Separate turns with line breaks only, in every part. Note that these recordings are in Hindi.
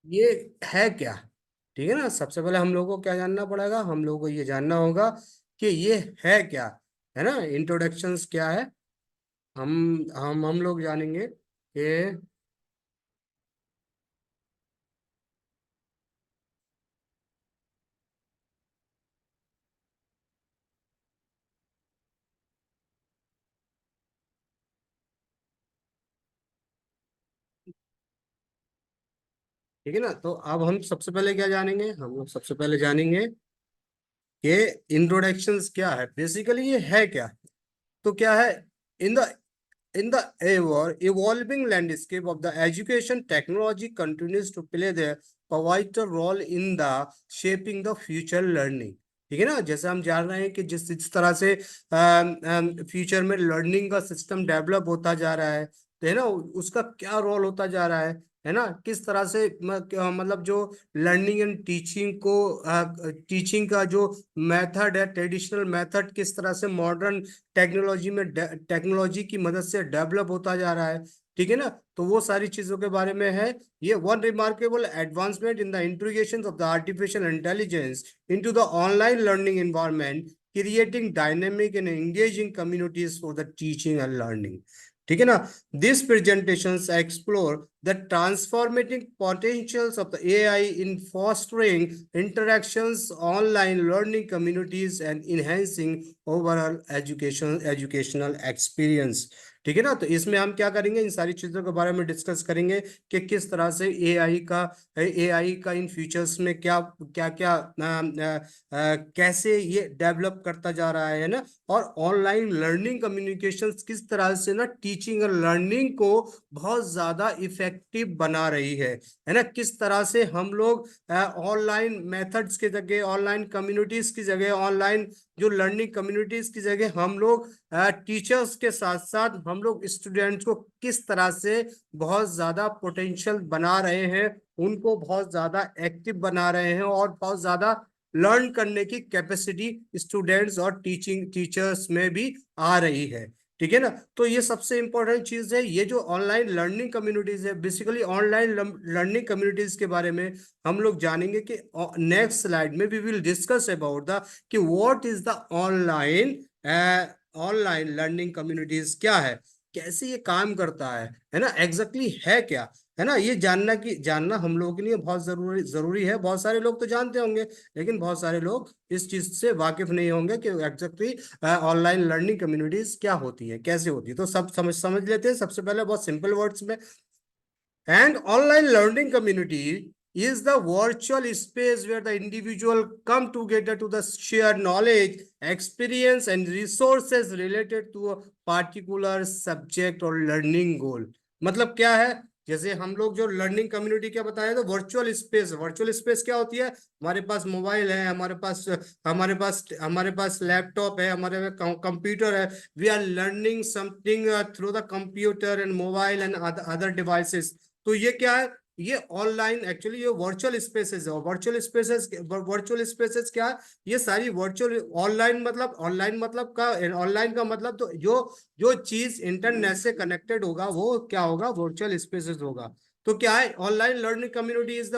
ये है क्या। ठीक है ना, सबसे पहले हम लोगों को क्या जानना पड़ेगा, हम लोगों को ये जानना होगा कि ये है क्या। है ना, इंट्रोडक्शंस क्या है। हम लोग जानेंगे कि ठीक है ना। तो अब हम सबसे पहले क्या जानेंगे, हम लोग सबसे पहले जानेंगे कि इंट्रोडक्शंस क्या है, बेसिकली ये है क्या। तो क्या है, in the in the evolving landscape of the education, technology continues to play the pivotal role in the shaping the future learning। ठीक है ना, जैसे हम जान रहे हैं कि जिस जिस तरह से फ्यूचर में लर्निंग का सिस्टम डेवलप होता जा रहा है ना, उसका क्या रोल होता जा रहा है ना, किस तरह से मतलब जो लर्निंग एंड टीचिंग को, टीचिंग का जो मेथड है, ट्रेडिशनल मेथड किस तरह से मॉडर्न टेक्नोलॉजी की मदद से डेवलप होता जा रहा है। ठीक है ना, तो वो सारी चीजों के बारे में है। ये one remarkable advancement in the integration of the artificial intelligence into the online learning environment, creating dynamic and engaging communities for the teaching and learning. ठीक है ना, these presentations explore the transformative potentials of the AI in fostering interactions, online learning communities, and enhancing overall educational experience। ठीक है ना, तो इसमें हम क्या करेंगे, इन सारी चीजों के बारे में डिस्कस करेंगे कि किस तरह से एआई का इन फ्यूचर्स में क्या क्या क्या कैसे ये डेवलप करता जा रहा है ना। और ऑनलाइन लर्निंग कम्युनिकेशन किस तरह से ना टीचिंग और लर्निंग को बहुत ज्यादा इफेक्टिव बना रही है ना। किस तरह से हम लोग ऑनलाइन मेथड्स की जगह, ऑनलाइन कम्युनिटीज की जगह, ऑनलाइन जो लर्निंग कम्युनिटीज की जगह हम लोग टीचर्स के साथ साथ हम लोग स्टूडेंट्स को किस तरह से बहुत ज्यादा पोटेंशियल बना रहे हैं, उनको बहुत ज्यादा एक्टिव बना रहे हैं, और बहुत ज्यादा लर्न करने की कैपेसिटी स्टूडेंट्स और टीचर्स में भी आ रही है। ठीक है ना, तो ये सबसे इंपॉर्टेंट चीज है। ये जो ऑनलाइन लर्निंग कम्युनिटीज है, बेसिकली ऑनलाइन लर्निंग कम्युनिटीज के बारे में हम लोग जानेंगे कि नेक्स्ट स्लाइड में we will discuss about the कि what is the online learning communities क्या है, कैसे ये काम करता है ना, एग्जैक्टली है क्या। है ना, ये जानना हम लोगों के लिए बहुत जरूरी जरूरी है। बहुत सारे लोग तो जानते होंगे, लेकिन बहुत सारे लोग इस चीज से वाकिफ नहीं होंगे कि एग्जैक्टली ऑनलाइन लर्निंग कम्युनिटीज क्या होती है, कैसे होती है। तो सब समझ समझ लेते हैं सबसे पहले बहुत सिंपल वर्ड्स में। And online learning community is the virtual space where the individual come together to the share knowledge, experience, and resources related to a particular subject or learning goal। मतलब क्या है, जैसे हम लोग जो लर्निंग कम्युनिटी क्या बताया, तो वर्चुअल स्पेस क्या होती है, हमारे पास मोबाइल है, हमारे पास लैपटॉप है, हमारे पास कंप्यूटर है। We are learning something through the computer and mobile and other devices. तो ये क्या है, ये ऑनलाइन एक्चुअली ये वर्चुअल स्पेसेस है। वर्चुअल स्पेसेस क्या है, ये सारी वर्चुअल, ऑनलाइन मतलब का, ऑनलाइन का मतलब तो जो चीज इंटरनेट से कनेक्टेड होगा वो क्या होगा, वर्चुअल स्पेसेस होगा। तो क्या है, online learning community is the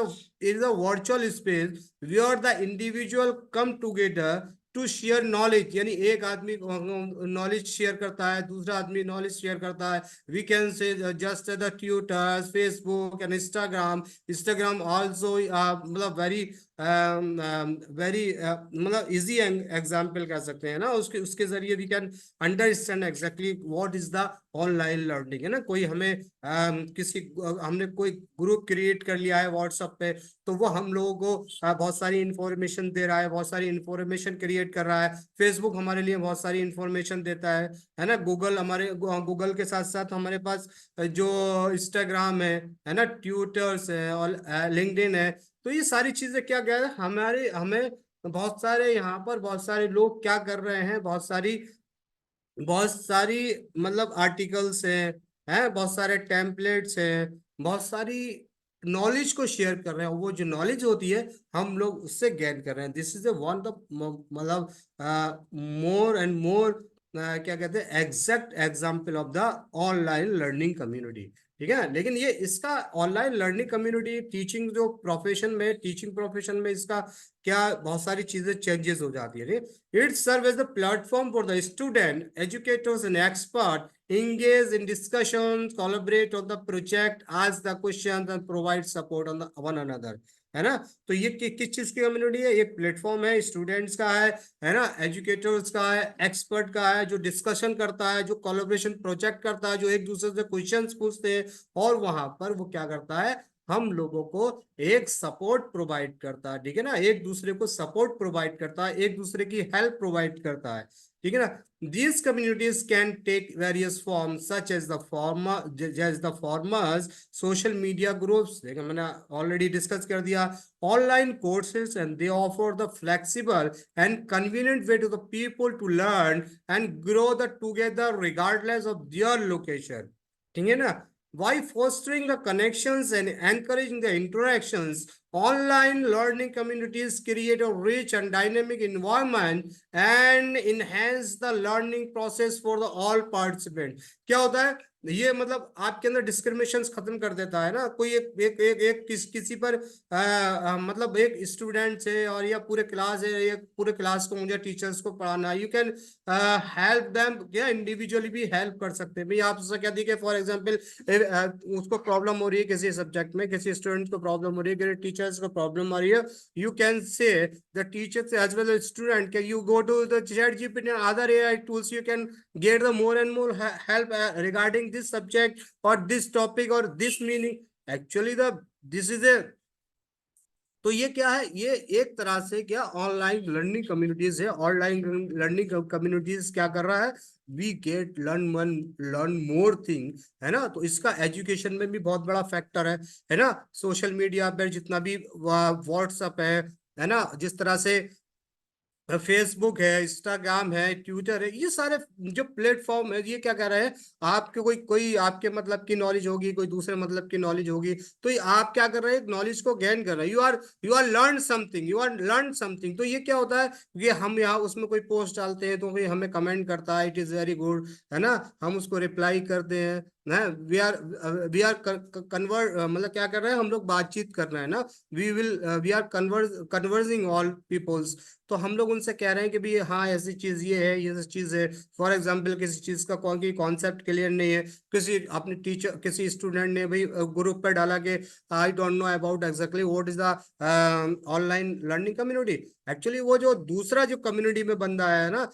virtual space where the individual come together to share knowledge. यानी एक आदमी नॉलेज शेयर करता है, दूसरा आदमी नॉलेज शेयर करता है। We can say just the Twitter, Facebook and Instagram also मतलब वेरी मतलब इजी एग्जाम्पल कह सकते हैं ना, उसके उसके जरिए we can understand exactly what is the online learning. है ना, कोई हमें हमने कोई ग्रुप क्रिएट कर लिया है व्हाट्सएप पे, तो वो हम लोगों को बहुत सारी इंफॉर्मेशन दे रहा है, बहुत सारी इंफॉर्मेशन क्रिएट कर रहा है। फेसबुक हमारे लिए बहुत सारी इंफॉर्मेशन देता है ना। गूगल के साथ साथ हमारे पास जो इंस्टाग्राम है ना, ट्विटर्स है और लिंक्डइन है। तो ये सारी चीजें क्या क्या है, हमारे हमें बहुत सारे यहाँ पर बहुत सारे लोग क्या कर रहे हैं, बहुत सारी मतलब आर्टिकल्स हैं, बहुत सारे टेम्पलेट्स हैं, बहुत सारी नॉलेज को शेयर कर रहे हैं। वो जो नॉलेज होती है हम लोग उससे गेन कर रहे हैं। This is a one of मतलब मोर एंड मोर क्या कहते हैं exact example of the online learning community. ठीक है, लेकिन ये इसका ऑनलाइन लर्निंग कम्युनिटी टीचिंग जो प्रोफेशन में, टीचिंग प्रोफेशन में इसका क्या बहुत सारी चीजें चेंजेस हो जाती है। It serve as the platform for the student, educators and expert engage in discussions, collaborate on the project, ask the questions and provide support on the one another। है ना, तो ये किस चीज की कम्युनिटी है? एक प्लेटफॉर्म है, स्टूडेंट्स का है ना, एजुकेटर्स का है, एक्सपर्ट का है, जो डिस्कशन करता है, जो कोलैबोरेशन प्रोजेक्ट करता है, जो एक दूसरे से क्वेश्चंस पूछते हैं, और वहां पर वो क्या करता है, हम लोगों को एक सपोर्ट प्रोवाइड करता है। ठीक है ना, एक दूसरे को सपोर्ट प्रोवाइड करता है, एक दूसरे की हेल्प प्रोवाइड करता है। ठीक है ना, these communities can take various forms such as the formers social media groups, देखो मैंने ऑलरेडी डिस्कस कर दिया, online courses, and they offer the flexible and convenient way to the people to learn and grow the together regardless of their location। ठीक है ना, by fostering the connections and encouraging the interactions, online learning communities create a rich and dynamic environment and enhance the learning process for the all participants। क्या होता है ये, मतलब आपके अंदर डिस्क्रिमिनेशन खत्म कर देता है ना। कोई एक किसी पर मतलब एक स्टूडेंट है और या पूरे क्लास है, या पूरे क्लास को मुझे टीचर्स को पढ़ाना है, यू कैन हेल्प देम, क्या इंडिविजुअली भी हेल्प कर सकते हैं भाई। आप उससे क्या देखिए, फॉर एग्जांपल उसको प्रॉब्लम हो रही है किसी सब्जेक्ट में, किसी स्टूडेंट को प्रॉब्लम हो रही है, किसी टीचर्स को प्रॉब्लम आ रही है, you can say the teachers as well as student, can you go to the chat GPT and other AI tools, you can get the more and more help regarding this subject or this topic or this meaning। actually the this is a, तो ये क्या है, ये एक तरह से क्या ऑनलाइन लर्निंग कम्युनिटीज है। ऑनलाइन लर्निंग कम्युनिटीज क्या कर रहा है, we get learn more thing, है ना। तो इसका एजुकेशन में भी बहुत बड़ा फैक्टर है ना। सोशल मीडिया पर जितना भी व्हाट्सअप है ना, जिस तरह से फेसबुक है, इंस्टाग्राम है, ट्विटर है, ये सारे जो प्लेटफॉर्म है, ये क्या कह रहे हैं, आपके कोई कोई आपके मतलब की नॉलेज होगी, कोई दूसरे मतलब की नॉलेज होगी, तो ये आप क्या कर रहे हैं, नॉलेज को गेन कर रहे हैं। You are learn something, you are learn something. तो ये क्या होता है, ये हम यहाँ उसमें कोई पोस्ट डालते हैं तो कोई हमें कमेंट करता है, इट इज वेरी गुड, है ना, हम उसको रिप्लाई करते हैं ना। वी आर कन्वर्ट, मतलब क्या कर रहे हैं, हम लोग बातचीत कर रहे हैं ना। We are converging all peoples. तो हम लोग उनसे कह रहे हैं कि भी हाँ ऐसी चीज ये है, ये चीज है। फॉर एग्जांपल किसी चीज का कोई कॉन्सेप्ट क्लियर नहीं है, किसी अपने टीचर, किसी स्टूडेंट ने भाई ग्रुप पर डाला कि I don't know about exactly what is the online learning community. Actually वो जो दूसरा जो कम्युनिटी में बंदा है ना,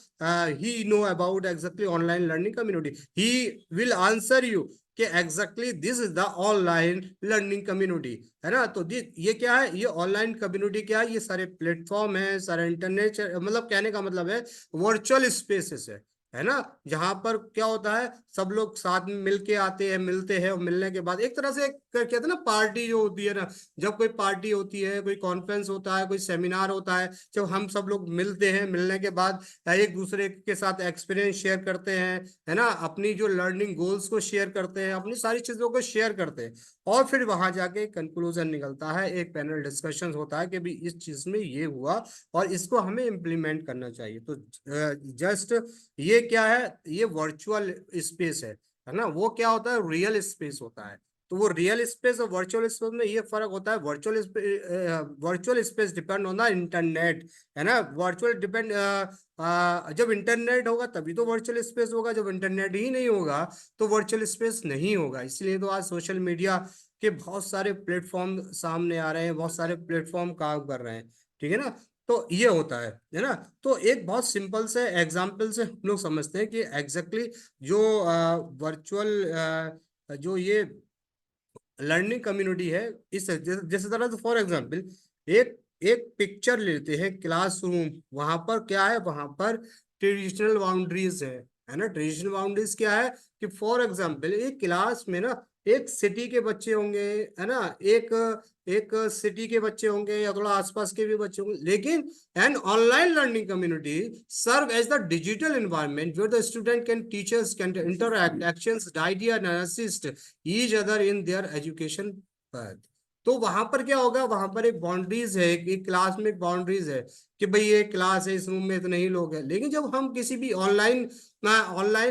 he know about exactly online learning community, he will answer you कि exactly this is the online learning community, है ना। तो ये क्या है, ये ऑनलाइन कम्युनिटी क्या है, ये सारे प्लेटफॉर्म है, सारे इंटरनेट, मतलब कहने का मतलब है वर्चुअल स्पेसेस है ना, जहां पर क्या होता है, सब लोग साथ में मिलके आते हैं, मिलते हैं, और मिलने के बाद एक तरह से कहते हैं ना, पार्टी जो होती है ना, जब कोई पार्टी होती है, कोई कॉन्फ्रेंस होता है, कोई सेमिनार होता है, जब हम सब लोग मिलते हैं, मिलने के बाद एक दूसरे के साथ एक्सपीरियंस शेयर करते हैं, है ना, अपनी जो लर्निंग गोल्स को शेयर करते हैं, अपनी सारी चीजों को शेयर करते हैं, और फिर वहां जाके कंक्लूजन निकलता है, एक पैनल डिस्कशन होता है कि भी इस चीज में ये हुआ और इसको हमें इम्प्लीमेंट करना चाहिए। तो जस्ट ये क्या है, ये वर्चुअल स्पेस है ना। वो क्या होता है, रियल स्पेस होता है। तो वो रियल स्पेस और वर्चुअल स्पेस में ये फर्क होता है। Virtual space depend on the internet, है ना। वर्चुअल डिपेंड, जब इंटरनेट होगा तभी तो वर्चुअल स्पेस होगा, जब इंटरनेट ही नहीं होगा तो वर्चुअल स्पेस नहीं होगा। इसलिए तो आज सोशल मीडिया के बहुत सारे प्लेटफॉर्म सामने आ रहे हैं, बहुत सारे प्लेटफॉर्म काम कर रहे हैं। ठीक है ना, तो ये होता है ना। तो एक बहुत सिंपल से एग्जाम्पल से हम लोग समझते हैं कि एग्जैक्टली जो वर्चुअल जो ये लर्निंग कम्युनिटी है, इस जैसे तरह से फॉर एग्जांपल एक एक पिक्चर लेते हैं क्लासरूम, वहां पर क्या है, वहां पर ट्रेडिशनल बाउंड्रीज है ना। ट्रेडिशनल बाउंड्रीज क्या है कि फॉर एग्जांपल एक क्लास में ना एक सिटी के बच्चे होंगे, है ना, एक एक सिटी के बच्चे होंगे या थोड़ा आसपास के भी बच्चे होंगे, लेकिन an online learning community serve as the digital environment where the student can teachers can interact actions idea and assist each other in their education path। तो वहां पर क्या होगा, वहां पर एक बाउंड्रीज है, एक क्लास में एक बाउंड्रीज है कि भाई ये क्लास है, इस रूम में इतने ही लोग हैं। लेकिन जब हम किसी भी ऑनलाइन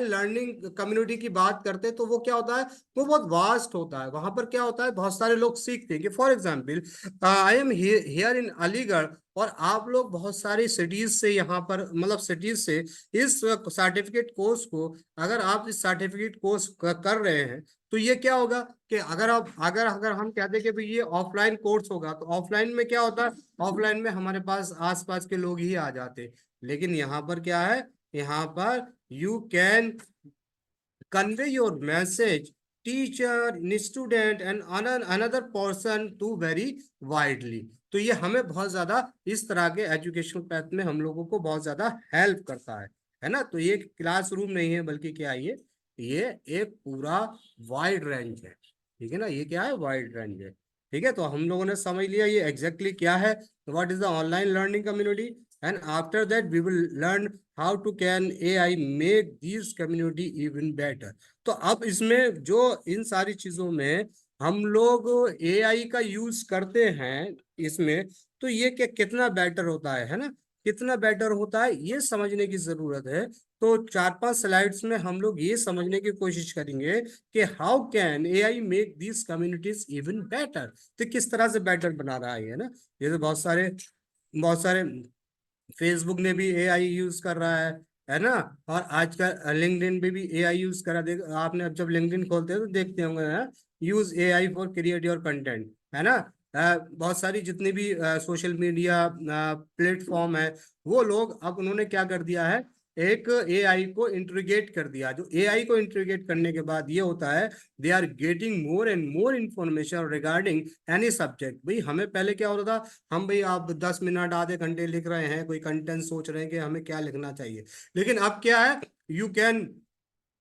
लर्निंग कम्युनिटी की बात करते हैं तो वो क्या होता है, वो बहुत वास्ट होता है। वहां पर क्या होता है, बहुत सारे लोग सीखते हैं। कि for example I am here in Aligarh, और आप लोग बहुत सारी सिटीज से यहाँ पर, मतलब सिटीज से इस सर्टिफिकेट कोर्स को, अगर आप इस सर्टिफिकेट कोर्स कर रहे हैं, तो ये क्या होगा कि अगर आप अगर अगर हम कहते हैं कि भाई ये ऑफलाइन कोर्स होगा, तो ऑफलाइन में क्या होता है, ऑफलाइन में हमारे पास आसपास के लोग ही आ जाते। लेकिन यहाँ पर क्या है, यहाँ पर you can convey your message teacher student and another person to very widely। तो ये हमें बहुत ज्यादा इस तरह के एजुकेशन पैथ में हम लोगों को बहुत ज्यादा हेल्प करता है ना। तो ये क्लासरूम नहीं है, बल्कि क्या है, ये एक पूरा वाइड रेंज है। ठीक है ना, ये क्या है, वाइड रेंज है। ठीक है, तो हम लोगों ने समझ लिया ये एग्जैक्टली क्या है, what is the online learning community. And after that we will learn how to can AI make this community even better. तो अब इसमें जो इन सारी चीजों में हम लोग AI का यूज करते हैं इसमें, तो ये क्या कितना बेटर होता है ना, कितना बेटर होता है ये समझने की जरूरत है। तो 4-5 स्लाइड्स में हम लोग ये समझने की कोशिश करेंगे कि how can AI make this communities even better. तो किस तरह से बेटर बना रहा है ना। ये तो बहुत सारे फेसबुक ने भी AI यूज कर रहा है ना। और आजकल लिंक्डइन पे भी AI यूज करा। देख आपने, अब जब लिंक्डइन खोलते हैं तो देखते होंगे ना, use AI for create your content, है ना। बहुत सारी जितनी भी सोशल मीडिया प्लेटफॉर्म है, वो लोग अब उन्होंने क्या कर दिया है, एक AI को इंट्रीगेट कर दिया। जो AI को इंट्रीगेट करने के बाद ये होता है, they are getting more and more information regarding any subject. भाई हमें पहले क्या होता था, हम भाई आप 10 मिनट आधे घंटे लिख रहे हैं, कोई कंटेंट सोच रहे हैं कि हमें क्या लिखना चाहिए। लेकिन अब क्या है, you can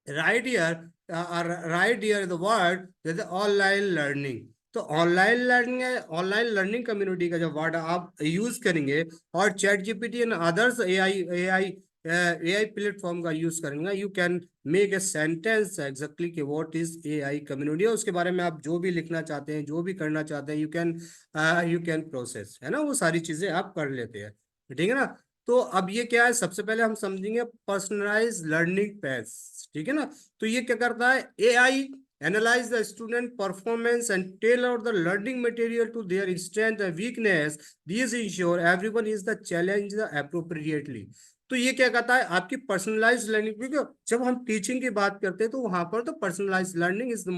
write year right year the word online learning. तो ऑनलाइन लर्निंग है, ऑनलाइन लर्निंग कम्युनिटी का जो वर्ड आप यूज करेंगे, और chat GPT and others AI platform का यूज करेंगे, you can make a sentence exactly कि व्हाट इज AI कम्युनिटी, उसके बारे में आप जो भी लिखना चाहते हैं, जो भी करना चाहते हैं, यू कैन प्रोसेस, है ना, वो सारी चीजें आप कर लेते हैं। ठीक है ना। तो अब ये क्या है, सबसे पहले हम समझेंगे पर्सनलाइज लर्निंग पैथ्स। ठीक है ना। तो ये क्या करता है, AI analyze the student performance and tailor the learning material to their strength and weakness। These ensure everyone is the challenge appropriately। तो ये क्या कहता है, आपकी पर्सनलाइज लर्निंग, क्योंकि जब हम टीचिंग की बात करते हैं तो वहां पर तो personalize learning is the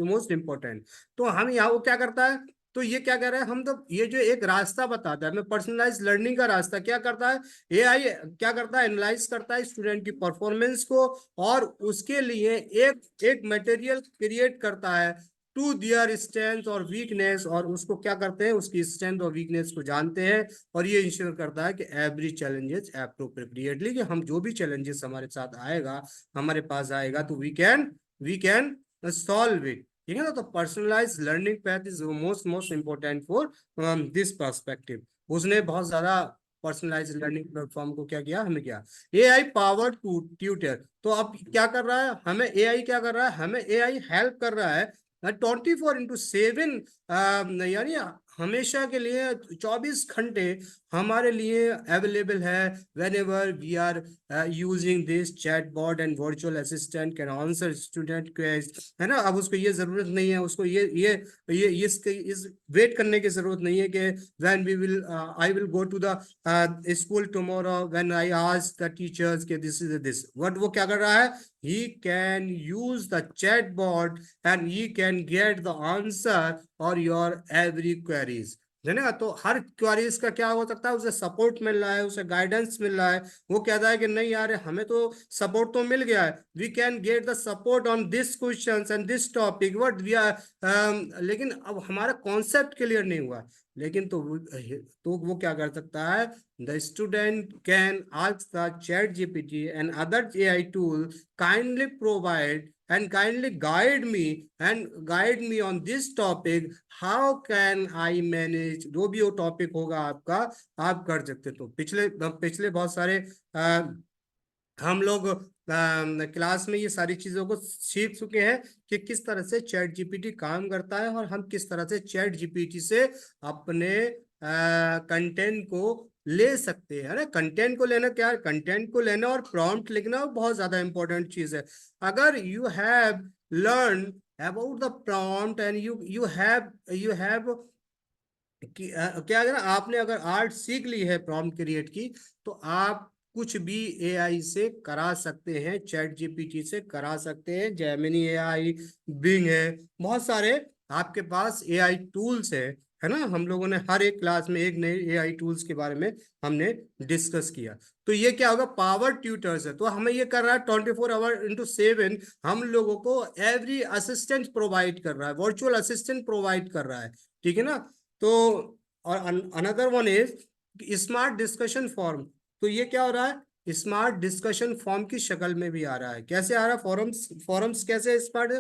most important. तो हम यहाँ वो क्या करता है, तो ये क्या कह रहे हैं हम, तो ये जो एक रास्ता बताता है हमें पर्सनलाइज लर्निंग का रास्ता, क्या करता है, AI क्या करता है, एनालाइज करता है स्टूडेंट की परफॉर्मेंस को, और उसके लिए एक एक मटेरियल क्रिएट करता है टू दियर स्ट्रेंथ और वीकनेस। और उसको क्या करते हैं, उसकी स्ट्रेंथ और वीकनेस को जानते हैं, और ये इंश्योर करता है कि एवरी चैलेंजेस अप्रोप्रिएटली, कि हम जो भी चैलेंजेस हमारे साथ आएगा, हमारे पास आएगा, तो वी कैन सॉल्व इट। ठीक है ना। तो personalize learning path is most most important for this perspective. उसने बहुत ज्यादा पर्सनलाइज लर्निंग प्लेटफॉर्म को क्या किया, हमें क्या, AI पावर टू ट्यूटर। तो अब क्या कर रहा है, हमें AI क्या कर रहा है, हमें AI हेल्प कर रहा है 24/7, यानी हमेशा के लिए 24 घंटे हमारे लिए अवेलेबल है। Whenever we are using this chatbot and virtual assistant can answer student queries, है ना। अब उसको ये जरूरत नहीं है, उसको ये इस वेट करने की जरूरत नहीं है कि when we will I will go to the school tomorrow when I ask the teachers के दिस इज दिस व्हाट। वो क्या कर रहा है, he can use the chatbot and he can get the answer or your every queries, है ना। तो हर क्वेरीज का क्या हो सकता है, उसे सपोर्ट मिल रहा है, उसे गाइडेंस मिल रहा है। वो कहता है कि नहीं यार, हमें तो सपोर्ट तो मिल गया है, we can get the support on this questions and this topic what we are, लेकिन अब हमारा कॉन्सेप्ट क्लियर नहीं हुआ। लेकिन तो वो क्या कर सकता है, the student can ask the chat GPT and other AI tool kindly provide and kindly guide me on this topic, how can I manage। जो भी वो टॉपिक होगा आपका, आप कर सकते। तो पिछले पिछले बहुत सारे हम लोग क्लास में ये सारी चीजों को सीख चुके हैं कि किस तरह से चैट जीपीटी काम करता है, और हम किस तरह से चैट जीपीटी से अपने कंटेंट को ले सकते हैं ना। कंटेंट को लेना क्या है, कंटेंट को लेना और प्रॉम्प्ट लिखना बहुत ज्यादा इंपॉर्टेंट चीज है। अगर you have learn about the prompt and you have क्या अगर आपने अगर आर्ट सीख ली है प्रॉम्प्ट क्रिएट की, तो आप कुछ भी एआई से करा सकते हैं, चैट जीपीटी से करा सकते हैं, जेमिनी एआई, बिंग है, बहुत सारे आपके पास एआई टूल्स है ना। हम लोगों ने हर एक क्लास में एक नए एआई टूल्स के बारे में हमने डिस्कस किया। तो ये क्या होगा, पावर ट्यूटर्स है, तो हमें ये कर रहा है 24 आवर इंटू 7 हम लोगों को एवरी असिस्टेंट प्रोवाइड कर रहा है, वर्चुअल असिस्टेंट प्रोवाइड कर रहा है, ठीक है ना। तो और another one is smart discussion form. तो ये क्या हो रहा है, स्मार्ट डिस्कशन फॉर्म की शक्ल में भी आ रहा है। कैसे आ रहा है, फॉरम्स फॉरम्स कैसे smart,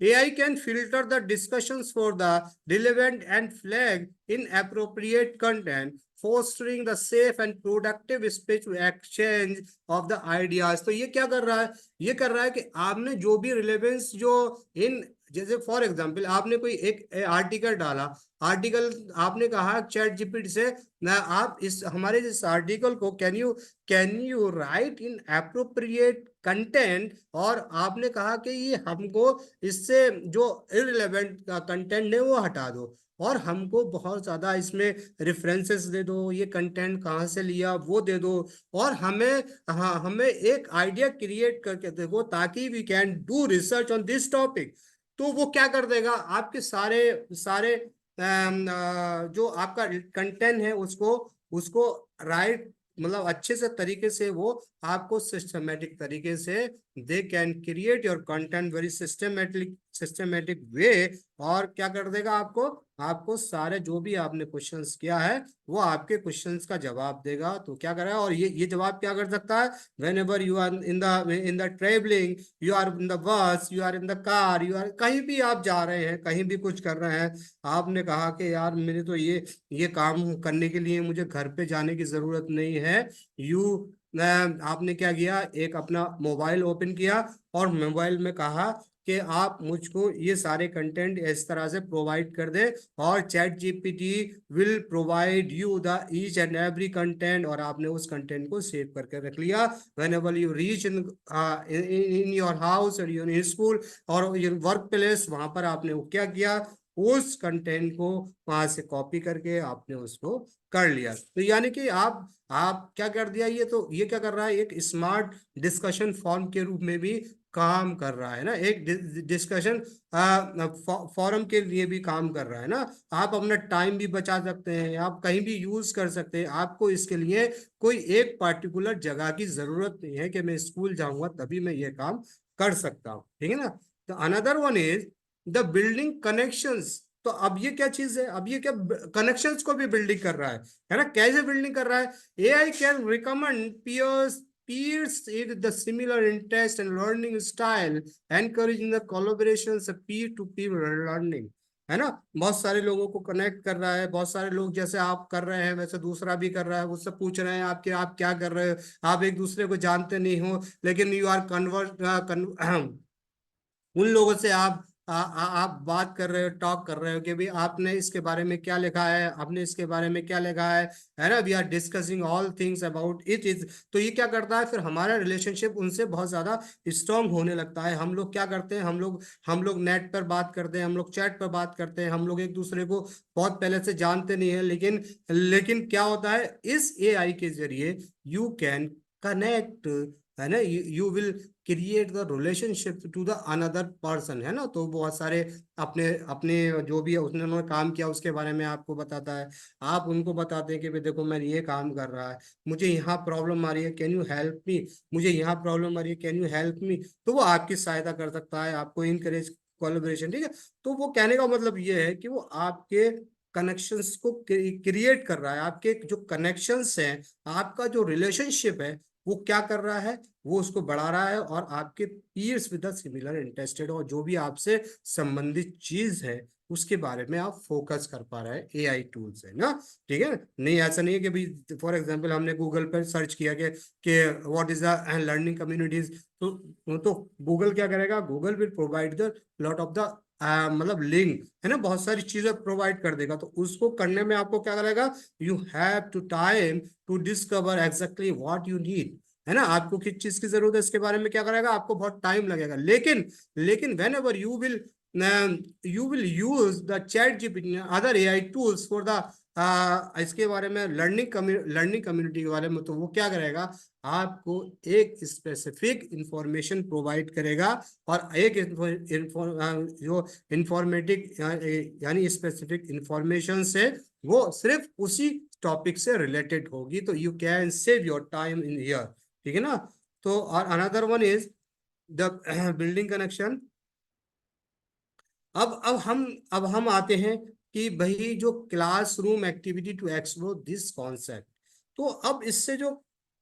AI can filter the discussions for the relevant and flag in appropriate content, fostering the safe and productive speech exchange of the ideas। तो ये क्या कर रहा है, ये कर रहा है कि आपने जो भी रिलेवेंस जो इन, जैसे फॉर एग्जांपल आपने कोई एक आर्टिकल डाला, आर्टिकल आपने कहा चैट जीपीटी से ना, आप इस हमारे इस आर्टिकल को can you right in appropriate content, और आपने कहा कि ये हमको इससे जो इररिलेवेंट कंटेंट है वो हटा दो, और हमको बहुत ज्यादा इसमें रेफरेंसेस दे दो, ये कंटेंट कहाँ से लिया वो दे दो, और हमें, हाँ, हमें एक आइडिया क्रिएट करके देखो ताकि we can do research on this topic. तो वो क्या कर देगा, आपके सारे सारे जो आपका कंटेंट है उसको उसको राइट, मतलब अच्छे से तरीके से वो आपको सिस्टमेटिक तरीके से they can create your content very systematic way, और क्या कर देगा, आपको आपको सारे जो भी आपने क्वेश्चंस किया है वो आपके क्वेश्चंस का जवाब देगा। तो क्या कर रहा है, और ये जवाब क्या कर सकता है, whenever you are in the travelling, you are in the bus, you are in the car, you are कहीं भी आप जा रहे हैं, कहीं भी कुछ कर रहे हैं, आपने कहा कि यार मेरे तो ये काम करने के लिए मुझे घर पे जाने की जरूरत नहीं है, यू आपने क्या किया, एक अपना मोबाइल ओपन किया और मोबाइल में कहा कि आप मुझको ये सारे कंटेंट इस तरह से प्रोवाइड कर दे, और chat GPT will provide you the each and every content, और आपने उस कंटेंट को सेव करके रख लिया। When ever you reach in your house और इन स्कूल और योर वर्क प्लेस, वहां पर आपने वो क्या किया, उस कंटेंट को वहां से कॉपी करके आपने उसको कर लिया। तो यानी कि आप क्या कर दिया, ये तो ये क्या कर रहा है, एक स्मार्ट डिस्कशन फॉर्म के रूप में भी काम कर रहा है ना, एक डिस्कशन फॉरम के लिए भी काम कर रहा है ना। आप अपना टाइम भी बचा सकते हैं, आप कहीं भी यूज कर सकते हैं, आपको इसके लिए कोई एक पर्टिकुलर जगह की जरूरत नहीं है कि मैं स्कूल जाऊंगा तभी मैं ये काम कर सकता हूँ, ठीक है ना। तो another one is the building connections. तो अब ये क्या चीज है, अब ये क्या कनेक्शंस को भी बिल्डिंग कर रहा है ना। कैसे बिल्डिंग कर रहा है, AI can recommend peers with the similar interest and learning style, encouraging the collaborations of peer to peer learning, है ना। बहुत सारे लोगों को कनेक्ट कर रहा है, बहुत सारे लोग जैसे आप कर रहे हैं वैसे दूसरा भी कर रहा है, उससे पूछ रहे हैं आपके आप क्या कर रहे हो, आप एक दूसरे को जानते नहीं हो लेकिन यू आर उन लोगों से आप बात कर रहे हो, टॉक कर रहे हो कि भाई आपने इसके बारे में क्या लिखा है, आपने इसके बारे में क्या लिखा है ना। We are discussing all things about it is. तो ये क्या करता है, फिर हमारा रिलेशनशिप उनसे बहुत ज्यादा स्ट्रांग होने लगता है। हम लोग क्या करते हैं, हम लोग नेट पर बात करते हैं, हम लोग चैट पर बात करते हैं, हम लोग एक दूसरे को बहुत पहले से जानते नहीं है, लेकिन लेकिन क्या होता है, इस एआई के जरिए यू कैन कनेक्ट, है ना, you will create the relationship to the another person, है ना। तो बहुत सारे अपने अपने जो भी है उसने उन्होंने काम किया उसके बारे में आपको बताता है, आप उनको बताते हैं कि भाई देखो मैंने ये काम कर रहा है, मुझे यहाँ प्रॉब्लम आ रही है, कैन यू हेल्प मी, मुझे यहाँ प्रॉब्लम आ रही है, कैन यू हेल्प मी। तो वो आपकी सहायता कर सकता है, आपको इनकरेज कोलैबोरेशन, ठीक है। तो वो कहने का मतलब ये है कि वो आपके कनेक्शंस को क्रिएट कर रहा है, आपके जो कनेक्शंस हैं, आपका जो रिलेशनशिप है वो क्या कर रहा है, वो उसको बढ़ा रहा है, और आपके peers with the similar interested, और जो भी आपसे संबंधित चीज है उसके बारे में आप फोकस कर पा रहे हैं, एआई टूल्स है ना। ठीक है, नहीं ऐसा नहीं है कि भाई फॉर एग्जांपल हमने गूगल पर सर्च किया कि what is the learning communities, तो गूगल क्या करेगा, Google will provide the lot of the मतलब लिंक है ना, बहुत सारी चीजें प्रोवाइड कर देगा, तो उसको करने में आपको क्या करेगा, you have to time to discover exactly what you need, है ना, आपको किस चीज की जरूरत है इसके बारे में क्या करेगा, आपको बहुत टाइम लगेगा। लेकिन when ever you will use the chat GPT other AI tools for the इसके बारे में लर्निंग कम्युनिटी के बारे में, तो वो क्या करेगा, आपको एक स्पेसिफिक इंफॉर्मेशन प्रोवाइड करेगा, और एक जो इंफॉर्मेटिक यानी स्पेसिफिक इंफॉर्मेशन से वो सिर्फ उसी टॉपिक से रिलेटेड होगी, तो you can save your time in here. ठीक है ना। तो और another one is the building connection. अब हम आते हैं कि भाई जो classroom activity to explore this concept, तो अब इससे जो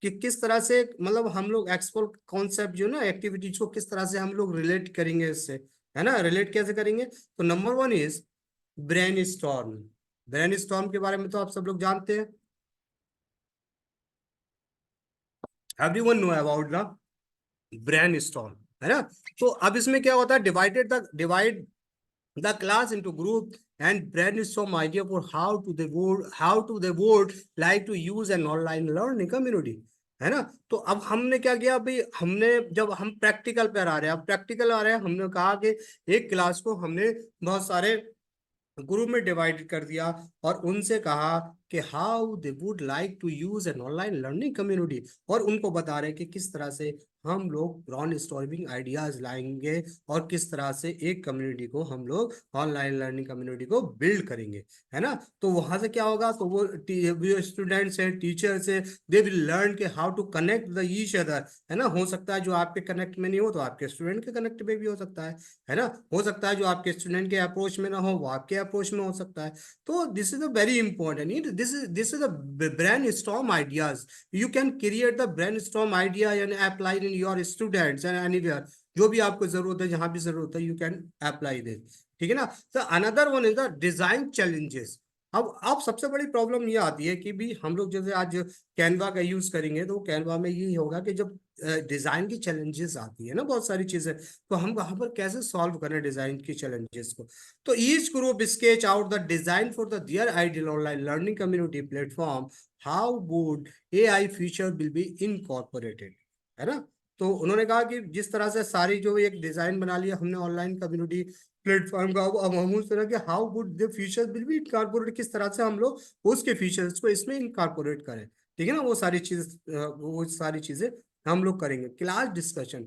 कि किस तरह से मतलब हम लोग एक्सप्लोर कॉन्सेप्ट जो ना एक्टिविटीज को किस तरह से हम लोग रिलेट करेंगे इससे, है ना, रिलेट कैसे करेंगे, तो number one is brain storm. Brain storm के बारे में तो आप सब लोग जानते हैं, everyone no about the brain storm, है ना। तो अब इसमें क्या होता है, divide the class into group and brainstorm idea for how to they would like to use an online learning community, है ना। तो अब हमने क्या किया भाई, हमने जब हम प्रैक्टिकल पर आ रहे हैं, अब प्रैक्टिकल आ रहे हैं, हमने कहा कि एक क्लास को हमने बहुत सारे ग्रुप में डिवाइड कर दिया, और उनसे कहा कि how they would like to use an online learning community, और उनको बता रहे कि किस तरह से हम लोग ब्रॉन स्टॉर्मिंग आइडियाज लाएंगे, और किस तरह से एक कम्युनिटी को हम लोग ऑनलाइन लर्निंग कम्युनिटी को बिल्ड करेंगे, है ना। तो वहां से क्या होगा, तो वो स्टूडेंट्स है, टीचर्स है, दे विल लर्न के how to connect the each other, है ना। हो सकता है जो आपके कनेक्ट में नहीं हो तो आपके स्टूडेंट के कनेक्ट में भी हो सकता है ना। हो सकता है जो आपके स्टूडेंट के अप्रोच में ना हो वो आपके अप्रोच में हो सकता है। तो this is a very important, this is a brain storm ideas, you can create the brain storm idea and apply in your students and anywhere, जो भी आपको जरूरत है, जहां भी जरूरत है, यू कैन अप्लाई दिस। ठीक है ना। तो another one is the design challenges. अब सबसे बड़ी प्रॉब्लम ये आती है कि भी हम लोग जैसे आज कैनवा का यूज करेंगे, तो कैनवा में ये होगा कि जब डिजाइन की चैलेंजेस आती है ना, बहुत सारी चीजें, तो हम वहां पर कैसे सॉल्व करें डिजाइन की चैलेंजेस को। तो each group sketch out the design for the their ideal online learning community platform, how would AI feature will be incorporated, है ना। तो उन्होंने कहा कि जिस तरह से सारी जो एक डिजाइन बना लिया हमने ऑनलाइन कम्युनिटी प्लेटफॉर्म का, अब हम उस तरह के how would the features will be incorporated, किस तरह से हम लोग उसके फीचर्स को इसमें इनकॉर्पोरेट करें। ठीक है ना, वो सारी चीजें हम लोग करेंगे। Class discussion,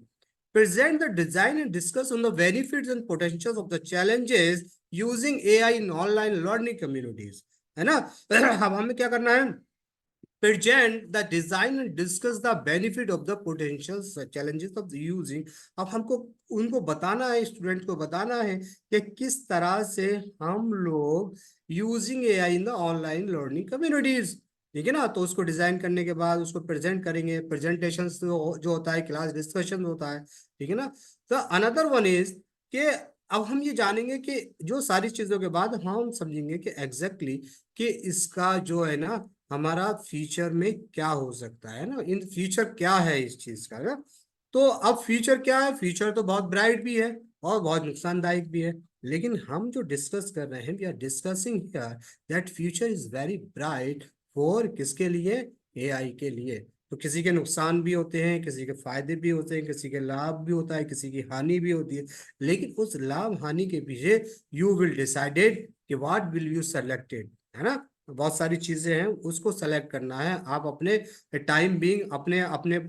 present the design and discuss on the benefits and potentials of the challenges using AI in online learning communities, है ना। अब हमें क्या करना है, present the design and discuss the benefit of the potential challenges of the using। अब हमको उनको बताना है, स्टूडेंट को बताना है कि किस तरह से हम लोग using AI in the online learning communities. ठीक है ना, तो उसको डिजाइन करने के बाद उसको प्रेजेंट करेंगे, प्रेजेंटेशन जो होता है, क्लास डिस्कशन होता है। ठीक है ना। तो अनदर वन इज कि अब हम ये जानेंगे कि जो सारी चीजों के बाद हम समझेंगे कि एग्जैक्टली कि इसका जो है ना हमारा फ्यूचर में क्या हो सकता है ना, इन फ्यूचर क्या है इस चीज का ना। तो अब फ्यूचर क्या है, फ्यूचर तो बहुत ब्राइट भी है और बहुत नुकसानदायक भी है, लेकिन हम जो डिस्कस कर रहे हैं, we are discussing here that future is very bright for किसके लिए, एआई के लिए। तो किसी के नुकसान भी होते हैं, किसी के फायदे भी होते हैं, किसी के लाभ भी होता है, किसी की हानि भी होती है, लेकिन उस लाभ हानि के पीछे यू विल डिसाइडेड कि व्हाट विल यू सेलेक्टेड, है ना। बहुत सारी चीजें हैं, उसको सेलेक्ट करना है, आप अपने टाइम बीइंग अपने अपने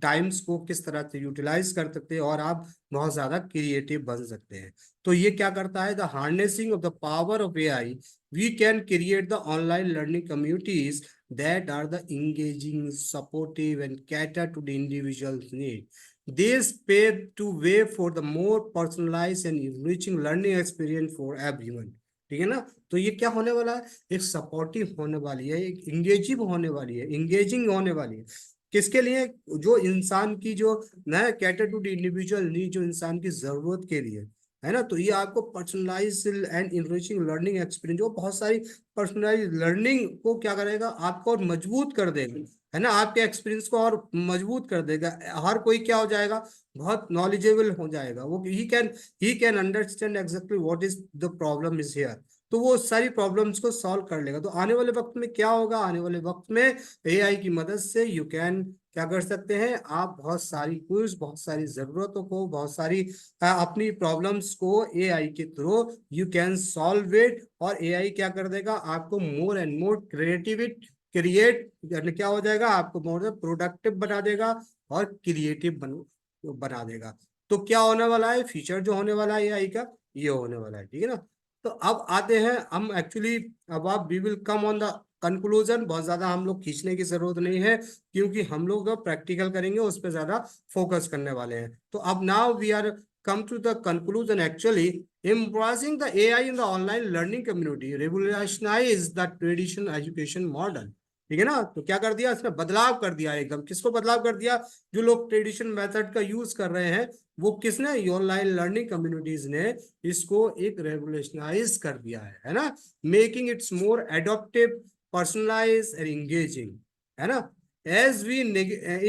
टाइम्स को किस तरह से यूटिलाइज कर सकते हैं, और आप बहुत ज्यादा क्रिएटिव बन सकते हैं। तो ये क्या करता है, the harnessing of the power of AI, we can create the online learning communities that are the engaging, supportive, and cater to the individual's need. This pave to way for the more personalized and enriching learning experience for everyone. ठीक है ना। तो ये क्या होने वाला है, एक सपोर्टिव होने वाली है, एक इंगेजिव होने वाली है, इंगेजिंग होने वाली है। किसके लिए? जो इंसान की जो ना cater to the individual need, जो इंसान की जरूरत के लिए, है ना। तो ये आपको personalize and enriching learning experience, जो बहुत सारी पर्सनलाइज लर्निंग को क्या करेगा, आपको और मजबूत कर देगा, है ना, आपके एक्सपीरियंस को और मजबूत कर देगा। हर कोई क्या हो जाएगा, बहुत नॉलेजेबल हो जाएगा। वो he can understand exactly what is the problem is here. तो वो सारी प्रॉब्लम्स को सॉल्व कर लेगा। तो आने वाले वक्त में क्या होगा, आने वाले वक्त में एआई की मदद से यू कैन क्या कर सकते हैं आप, बहुत सारी क्विज, बहुत सारी जरूरतों को, बहुत सारी अपनी प्रॉब्लम्स को एआई के through you can solve it. और एआई क्या कर देगा, आपको मोर एंड मोर क्रिएट क्या हो जाएगा, आपको मोर प्रोडक्टिव बना देगा और क्रिएटिव बना देगा। तो क्या होने वाला है, फीचर जो होने वाला है एआई का, ये होने वाला है, ठीक है ना। तो अब आते हैं हम एक्चुअली, अब आप we will come on the conclusion. बहुत ज्यादा हम लोग खींचने की जरूरत नहीं है, क्योंकि हम लोग जो प्रैक्टिकल करेंगे उस पर ज्यादा फोकस करने वाले हैं। तो अब now we are come to the conclusion. Actually, embracing the AI in the online learning community revolutionized the traditional education model. ठीक है ना। तो क्या कर दिया इसने, बदलाव कर दिया एकदम। किसको बदलाव कर दिया, जो लोग ट्रेडिशनल मेथड का यूज कर रहे हैं, वो किसने, ऑनलाइन लर्निंग कम्युनिटीज ने इसको एक रेवोल्यूशनाइज कर दिया है ना। Making it's more adaptive, personalize and engaging, है ना। As we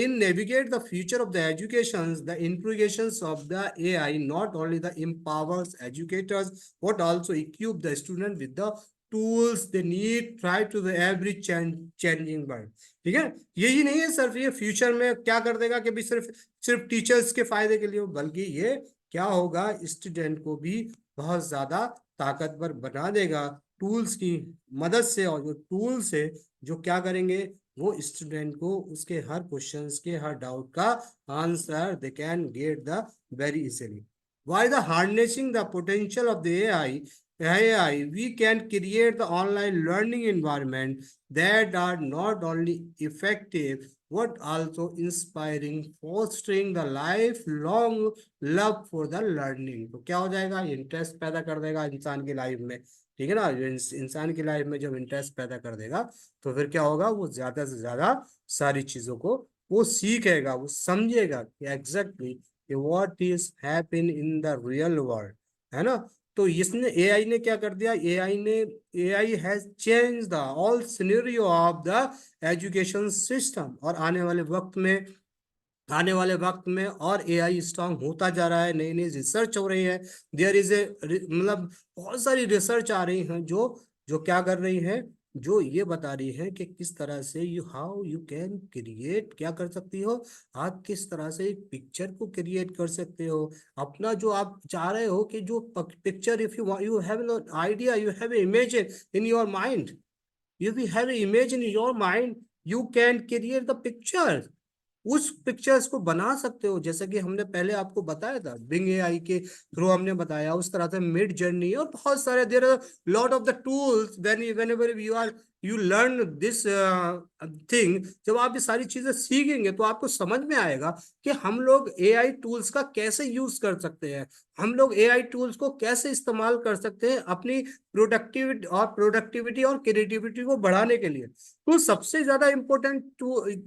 navigate the future of the educations, the implications of the AI not only the empowers educators but also equip the student with the tools they need try to the every changing world. ठीक है, यही नहीं है सिर्फ ये फ्यूचर में क्या कर देगा कि भी सिर्फ सिर्फ टीचर्स के फायदे के लिए, बल्कि ये क्या होगा, स्टूडेंट को भी बहुत ज्यादा ताकतवर बना देगा टूल्स की मदद से। और जो टूल्स है जो क्या करेंगे, वो स्टूडेंट को उसके हर क्वेश्चंस के, हर डाउट का answer they can get the very easily. By the harnessing the potential of the AI, we can create the online learning environment that are not only effective but also inspiring, fostering the lifelong love for the learning. तो क्या हो जाएगा, इंटरेस्ट पैदा कर देगा इंसान की लाइफ में, ठीक है ना। जो इंसान की लाइफ में जब इंटरेस्ट पैदा कर देगा, तो फिर क्या होगा, वो ज्यादा से ज्यादा सारी चीजों को वो सीखेगा, वो समझेगा कि exactly what is happen in the real world, है ना। तो इसने एआई ने क्या कर दिया, AI has change the all scenario of the education system. और आने वाले वक्त में और एआई स्ट्रांग होता जा रहा है, नई नई रिसर्च हो रही है। देयर इज ए मतलब बहुत सारी रिसर्च आ रही हैं जो जो क्या कर रही है, जो ये बता रही है कि किस तरह से हाउ यू कैन क्रिएट, क्या कर सकती हो आप, किस तरह से एक पिक्चर को क्रिएट कर सकते हो। अपना जो आप चाह रहे हो कि जो picture, if you have an idea, you have a image in your mind, if you have an image in your mind, you can create the picture। उस पिक्चर्स को बना सकते हो, जैसे कि हमने पहले आपको बताया था बिंग एआई के थ्रू हमने बताया, उस तरह से मिड जर्नी और बहुत सारे there are lot of the tools whenever you learn this thing. जब आप ये सारी चीजें सीखेंगे तो आपको समझ में आएगा कि हम लोग एआई टूल्स का कैसे यूज कर सकते हैं, हम लोग एआई टूल्स को कैसे इस्तेमाल कर सकते हैं अपनी प्रोडक्टिविटी और क्रिएटिविटी को बढ़ाने के लिए। तो सबसे ज्यादा इंपॉर्टेंट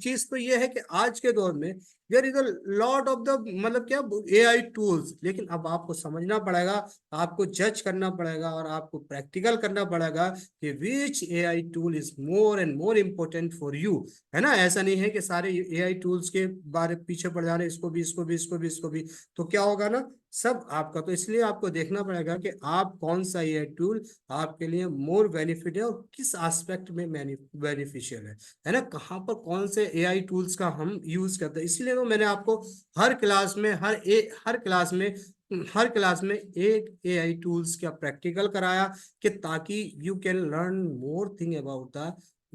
चीज तो ये है कि आज के दौर में there is a lot of the मतलब क्या एआई टूल्स, लेकिन अब आपको समझना पड़ेगा, आपको जज करना पड़ेगा और आपको प्रैक्टिकल करना पड़ेगा कि which AI tool is more and more important for you, है ना। ऐसा नहीं है कि सारे एआई टूल्स के बारे पीछे पड़ जाने, इसको भी इसको भी इसको भी इसको भी, तो क्या होगा ना सब आपका। तो इसलिए आपको देखना पड़ेगा कि आप कौन सा एआई टूल आपके लिए मोर बेनिफिट है और किस एस्पेक्ट में बेनिफिशियल है ना, कहाँ पर कौन से एआई टूल्स का हम यूज करते हैं। इसलिए तो मैंने आपको हर क्लास में हर क्लास में एक एआई टूल्स का प्रैक्टिकल कराया, कि ताकि you can learn more thing about the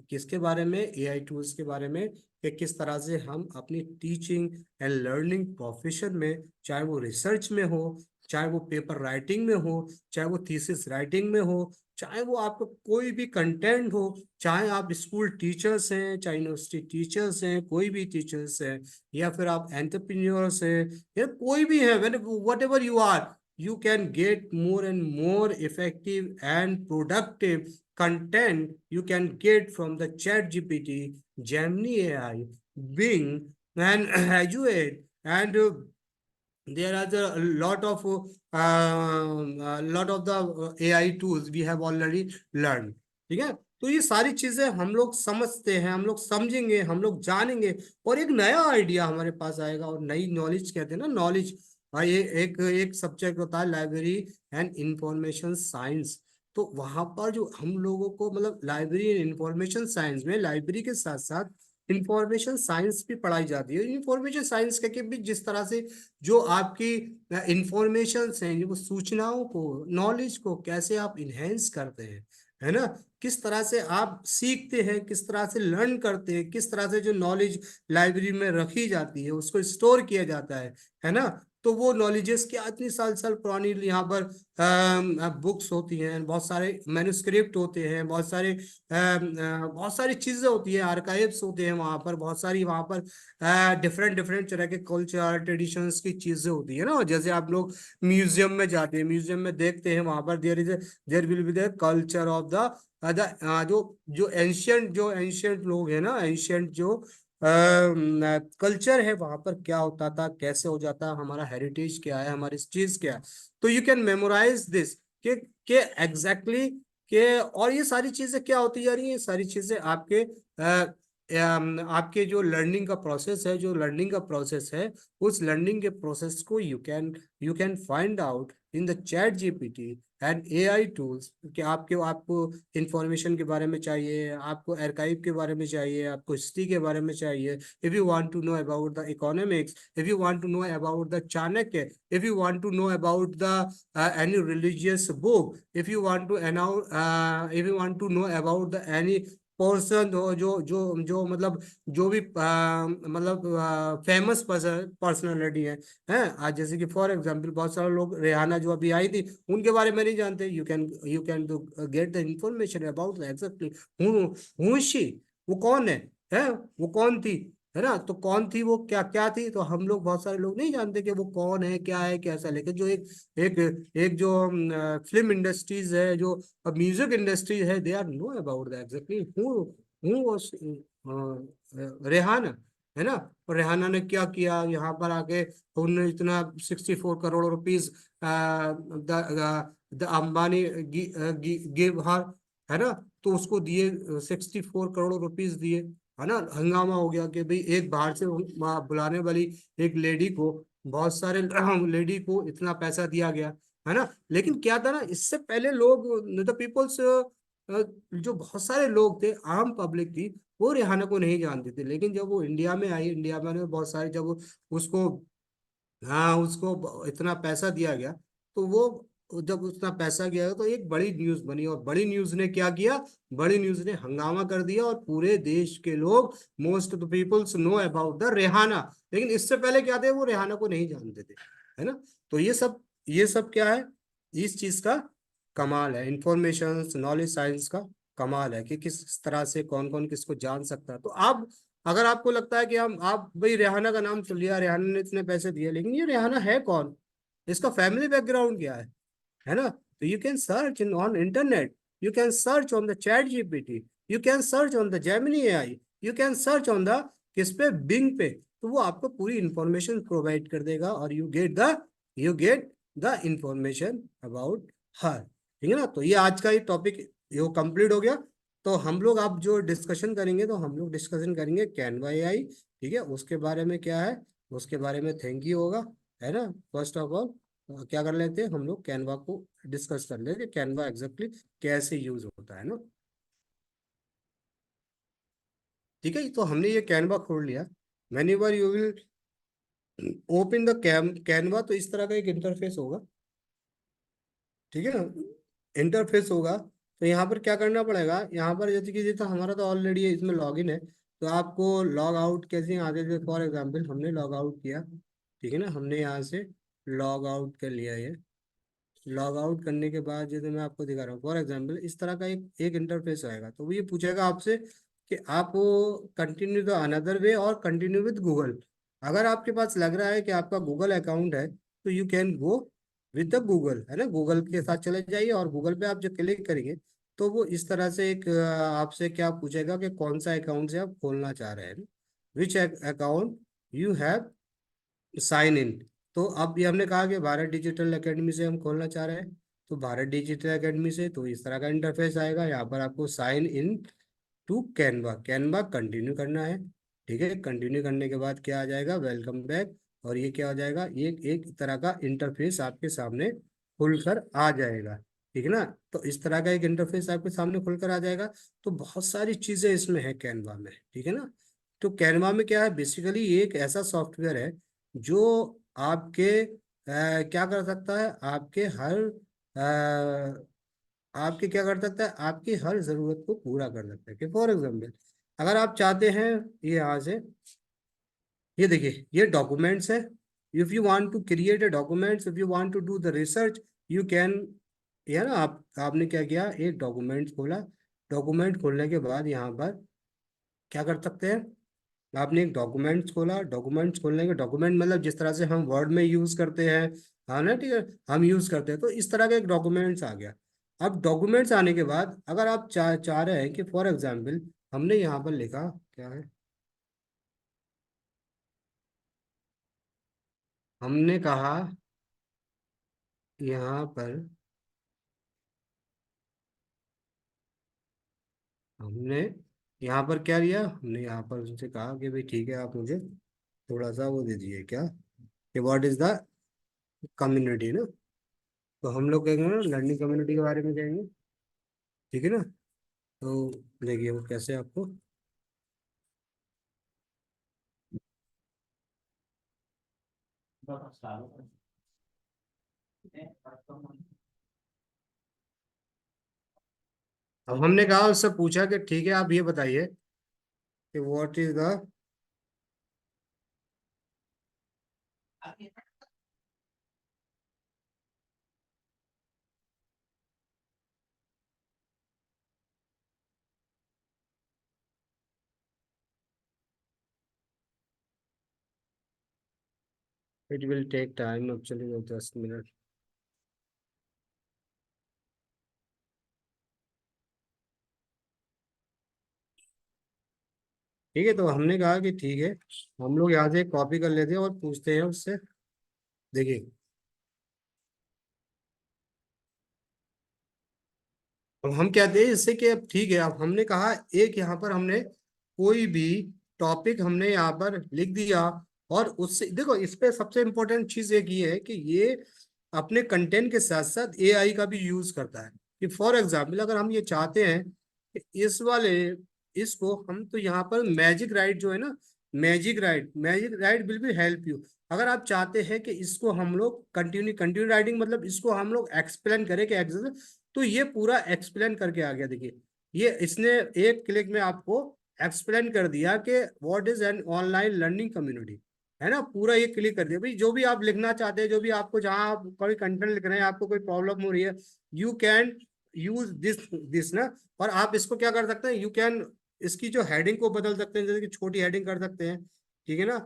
किसके बारे में, एआई टूल्स के बारे में, कि किस तरह से हम अपनी टीचिंग एंड लर्निंग प्रोफेशन में, चाहे वो रिसर्च में हो, चाहे वो पेपर राइटिंग में हो, चाहे वो थीसिस राइटिंग में हो, चाहे वो आपको कोई भी कंटेंट हो, चाहे आप स्कूल टीचर्स हैं, चाहे यूनिवर्सिटी टीचर्स हैं, कोई भी टीचर्स हैं, या फिर आप एंटरप्रेन्योर्स हैं, या कोई भी है, whatever you are, you can get more and more effective and productive content you can get from the chat gpt, gemini ai, being and graduate, and there are a lot of the AI tools we have already learned. ठीक है, तो ये सारी चीजें हम लोग समझते हैं, हम लोग समझेंगे, हम लोग जानेंगे, और एक नया आइडिया हमारे पास आएगा, और नई नॉलेज कहते हैं ना, नॉलेज। भाई ये एक एक सब्जेक्ट होता है लाइब्रेरी एंड इंफॉर्मेशन साइंस। तो वहां पर जो हम लोगों को मतलब लाइब्रेरी एंड इंफॉर्मेशन साइंस में लाइब्रेरी के साथ साथ इंफॉर्मेशन साइंस भी पढ़ाई जाती है। इंफॉर्मेशन साइंस के भी जिस तरह से जो आपकी इंफॉर्मेशन है, वो सूचनाओं को, नॉलेज को कैसे आप इनहेंस करते हैं, है ना, किस तरह से आप सीखते हैं, किस तरह से लर्न करते हैं, किस तरह से जो नॉलेज लाइब्रेरी में रखी जाती है उसको स्टोर किया जाता है ना। तो वो नॉलेजेस क्या इतनी साल साल पुरानी यहाँ पर बुक्स होती हैं, बहुत सारे मैन्युस्क्रिप्ट होते हैं, बहुत सारी चीजें होती है, आर्काइव्स होते हैं वहां पर, बहुत सारी वहां पर डिफरेंट डिफरेंट तरह के कल्चर ट्रेडिशंस की चीजें होती है ना। जैसे आप लोग म्यूजियम में जाते हैं, म्यूजियम में देखते हैं, वहां पर there will be the culture of the जो जो एंशियंट लोग हैं ना, एंशियंट जो कल्चर है, वहां पर क्या होता था, कैसे हो जाता, हमारा हेरिटेज क्या है, हमारी चीज क्या है। तो यू कैन मेमोराइज दिस के एग्जैक्टली के, और ये सारी चीजें क्या होती जा रही है, ये सारी चीजें आपके आपके जो लर्निंग का प्रोसेस है, जो लर्निंग का प्रोसेस है, उस लर्निंग के प्रोसेस को you can find out in the chat GPT and AI tools. कि आपको इंफॉर्मेशन के बारे में चाहिए, आपको आर्काइव के बारे में चाहिए, आपको हिस्ट्री के बारे में चाहिए, if you want to know about the economics, if you want to know about the Chanakya, if you want to know about the any religious book, if you want to know about the any person जो मतलब जो भी मतलब फेमस पर्सनालिटी है आज, जैसे कि फॉर एग्जांपल बहुत सारे लोग, रेहाना जो अभी आई थी, उनके बारे में नहीं जानते। You can to get the information about exactly who she, वो कौन है वो कौन थी, है ना। तो कौन थी वो, क्या क्या थी, तो हम लोग बहुत सारे लोग नहीं जानते कि वो कौन है, क्या है, कैसा। लेकिन जो एक एक एक जो फिल्म इंडस्ट्रीज है, जो म्यूजिक इंडस्ट्रीज है, they are know about that exactly who was Rihanna, है ना। और रेहाना ने क्या किया यहाँ पर आके, उन्होंने इतना 64 crore rupees the Ambani give her, है ना। तो उसको दिए, 64 करोड़ रुपीज दिए, है ना। हंगामा हो गया कि भाई एक बाहर से बुलाने वाली एक लेडी को, बहुत सारे लेडी को इतना पैसा दिया गया, है ना। लेकिन क्या था ना, इससे पहले लोग, द पीपल्स, जो बहुत सारे लोग थे, आम पब्लिक थी, वो रिहाना को नहीं जानती थी। लेकिन जब वो इंडिया में आई, इंडिया में बहुत सारे, जब उसको, हाँ, उसको इतना पैसा दिया गया, तो वो जब उतना पैसा गया तो एक बड़ी न्यूज बनी, और बड़ी न्यूज ने क्या किया, बड़ी न्यूज ने हंगामा कर दिया, और पूरे देश के लोग, most of the peoples know about the Rihanna. लेकिन इससे पहले क्या थे, वो रेहाना को नहीं जानते थे, है ना। तो ये सब क्या है, इस चीज का कमाल है, इंफॉर्मेशन नॉलेज साइंस का कमाल है, कि किस तरह से कौन कौन किसको जान सकता है। तो आप, अगर आपको लगता है कि हम, आप भाई रेहाना का नाम सुन लिया, रेहाना ने इतने पैसे दिए, लेकिन ये रेहाना है कौन, इसका फैमिली बैकग्राउंड क्या है ना। तो you can search in on internet, you can search on the chat GPT, you can search on the Gemini AI, you can search on the किस पे, बिंग पे। तो वो आपको पूरी इंफॉर्मेशन प्रोवाइड कर देगा, और you get the information about her. ठीक है ना। तो ये आज का ये टॉपिक, ये कंप्लीट हो गया। तो हम लोग आप जो डिस्कशन करेंगे, तो हम लोग डिस्कशन करेंगे कैनवा एआई। ठीक है, उसके बारे में क्या है, उसके बारे में थैंक यू होगा, है ना। फर्स्ट ऑफ ऑल क्या कर लेते हैं, हम लोग कैनवा को डिस्कस कर लेते हैं, कैनवा एग्जैक्टली कैसे यूज होता है ना। ठीक है, तो हमने ये कैनवा खोल लिया। When ever you will open the Canva, तो इस तरह का एक इंटरफेस होगा। ठीक है ना, इंटरफेस होगा। तो यहाँ पर क्या करना पड़ेगा, यहाँ पर जैसे कि जैसे हमारा तो ऑलरेडी इसमें लॉगिन है, तो आपको लॉग आउट कैसे आते थे, फॉर एग्जांपल हमने लॉग आउट किया। ठीक है ना, हमने यहाँ से लॉग आउट कर लिया। ये लॉग आउट करने के बाद जैसे मैं आपको दिखा रहा हूँ, फॉर एग्जांपल इस तरह का एक एक इंटरफेस आएगा। तो वो ये पूछेगा आपसे कि आप कंटिन्यू द अनदर वे और कंटिन्यू विद गूगल। अगर आपके पास लग रहा है कि आपका गूगल अकाउंट है, तो you can go with the Google, है ना। गूगल के साथ चले जाइए, और गूगल पे आप जो क्लिक करेंगे, तो वो इस तरह से एक आपसे क्या पूछेगा कि कौन सा अकाउंट से आप खोलना चाह रहे हैं। Which account you have sign in. तो अब ये हमने कहा कि भारत डिजिटल एकेडमी से हम खोलना चाह रहे हैं, तो भारत डिजिटल एकेडमी से तो इस तरह का इंटरफेस आएगा। यहाँ पर आपको sign in to Canva, Canva continue करना है। ठीक है, कंटिन्यू करने के बाद क्या आ जाएगा, वेलकम बैक। और ये क्या हो जाएगा, ये एक तरह का इंटरफेस आपके सामने खुलकर आ जाएगा। ठीक है ना, तो इस तरह का एक इंटरफेस आपके सामने खुलकर आ जाएगा। तो बहुत सारी चीजें इसमें है कैनवा में। ठीक है ना, तो कैनवा में क्या है, बेसिकली ये एक ऐसा सॉफ्टवेयर है जो आपके क्या कर सकता है, आपके हर आपके क्या कर सकता है, आपकी हर जरूरत को पूरा कर सकता है। कि फॉर एग्जाम्पल अगर आप चाहते हैं, ये यहाँ से, ये देखिए ये डॉक्यूमेंट्स है। If you want to create a documents, if you want to do the research, you can. ये ना आपने क्या किया, एक डॉक्यूमेंट खोला। डॉक्यूमेंट खोलने के बाद यहाँ पर क्या कर सकते हैं, आपने एक डॉक्यूमेंट्स खोला। डॉक्यूमेंट्स खोलने के, डॉक्यूमेंट मतलब जिस तरह से हम वर्ड में यूज करते हैं, हाँ ना, ठीक है, हम यूज करते हैं, तो इस तरह का एक डॉक्यूमेंट्स आ गया। अब डॉक्यूमेंट्स आने के बाद अगर आप चाह रहे हैं कि फॉर एग्जाम्पल हमने यहाँ पर लिखा क्या है, हमने कहा यहाँ पर, हमने यहाँ पर क्या लिया, हमने यहाँ पर उनसे कहा कि भाई ठीक है, आप मुझे थोड़ा सा वो दे दीजिए क्या, कि व्हाट इज द कम्युनिटी ना। तो हम लोग कहेंगे ना, लर्निंग कम्युनिटी के बारे में कहेंगे। ठीक है ना, तो देखिए वो कैसे आपको, अब हमने कहा, उससे पूछा कि ठीक है आप ये बताइए कि what is the, it will take time actually 10 minute. ठीक है, तो हमने कहा कि ठीक है, हम लोग यहाँ से कॉपी कर लेते हैं और पूछते हैं उससे। देखिए अब हम कहते हैं इससे कि अब ठीक है, अब हमने कहा एक यहाँ पर हमने कोई भी टॉपिक हमने यहाँ पर लिख दिया, और उससे देखो इस पे सबसे इम्पोर्टेंट चीज एक ये है कि ये अपने कंटेंट के साथ साथ एआई का भी यूज करता है। कि फॉर एग्जाम्पल अगर हम ये चाहते हैं कि इस वाले, इसको हम तो यहाँ पर मैजिक राइट जो है ना, magic right will be help you. अगर आप चाहते हैं कि इसको हम लोग कंटिन्यू राइटिंग, मतलब इसको हम लोग एक्सप्लेन करें कि तो ये पूरा एक्सप्लेन करके आ गया। देखिए ये इसने एक क्लिक में आपको एक्सप्लेन कर दिया कि what is an online learning community, है ना, पूरा ये क्लिक कर दिया। भाई जो भी आप लिखना चाहते हैं, जो भी आपको, जहां आप कोई कंटेंट लिख रहे हैं, आपको कोई प्रॉब्लम हो रही है, यू कैन यूज दिस ना। और आप इसको क्या कर सकते हैं, यू कैन इसकी जो हेडिंग को बदल सकते हैं, जैसे कि छोटी हेडिंग कर सकते हैं। ठीक है ना,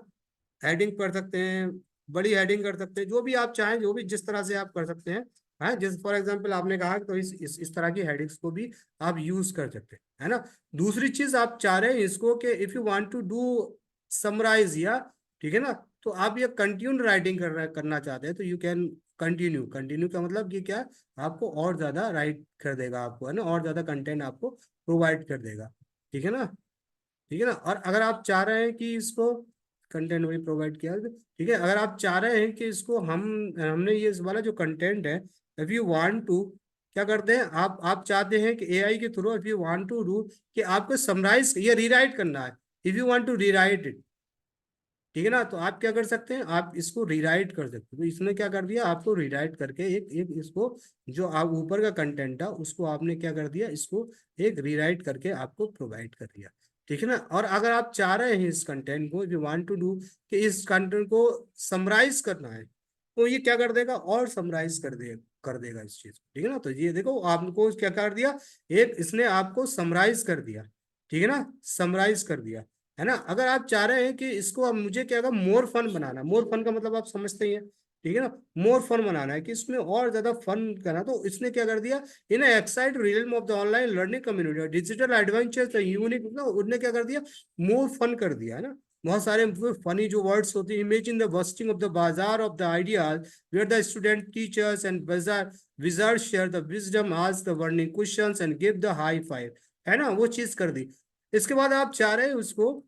हेडिंग कर सकते हैं, बड़ी हेडिंग कर सकते हैं, जो भी आप चाहें, जो भी जिस तरह से आप कर सकते हैं। है जैसे फॉर एग्जांपल आपने कहा, तो इस तरह की हेडिंग्स को भी आप यूज कर सकते हैं, है ना। दूसरी चीज आप चाह रहे हैं इसको कि if you want to do summarise, या ठीक है ना, तो आप ये कंटिन्यू राइटिंग करना चाहते हैं, तो यू कैन कंटिन्यू। कंटिन्यू का मतलब ये क्या, आपको और ज्यादा राइट कर देगा आपको, है ना, और ज्यादा कंटेंट आपको प्रोवाइड कर देगा। ठीक है ना, ठीक है ना। और अगर आप चाह रहे हैं कि इसको कंटेंट वही प्रोवाइड किया, ठीक है, अगर आप चाह रहे हैं कि इसको हमने ये इस वाला जो कंटेंट है, इफ यू वांट टू, क्या करते हैं, आप चाहते हैं कि एआई के through, if you want to do, कि आपको समराइज या रीराइट करना है, if you want to rewrite it, ठीक है ना, तो आप क्या कर सकते हैं, आप इसको रीराइट कर सकते हो। तो इसने क्या कर दिया, आपको रीराइट करके एक एक इसको, जो आप ऊपर का कंटेंट था उसको आपने क्या कर दिया, इसको एक रीराइट करके आपको प्रोवाइड कर दिया। ठीक है ना, और अगर आप चाह रहे हैं इस कंटेंट को, यू वांट टू डू, कि इस कंटेंट को समराइज करना है, तो ये क्या कर देगा, और समराइज कर देगा इस चीज को। ठीक है ना, तो ये देखो आपको क्या कर दिया, एक इसने आपको समराइज कर दिया। ठीक है ना, समराइज कर दिया, है ना। अगर आप चाह रहे हैं कि इसको, अब मुझे क्या, मोर फन बनाना, मोर फन का मतलब आप समझते ही हैं। ठीक है ना, मोर फन बनाना है कि इसमें और ज्यादा फन करना, तो इसने क्या कर दिया, in excite realm of the online learning community digital adventure unique, उनने क्या कर दिया, मोर फन कर दिया, है ना। बहुत सारे फनी जो वर्ड्स होते हैं, imagine the busting of the bazaar of the ideas where the student teachers and bazaar wizard share the wisdom ask the burning questions and give the high five, है ना, वो चीज कर दी। इसके बाद आप चाह रहे हैं उसको,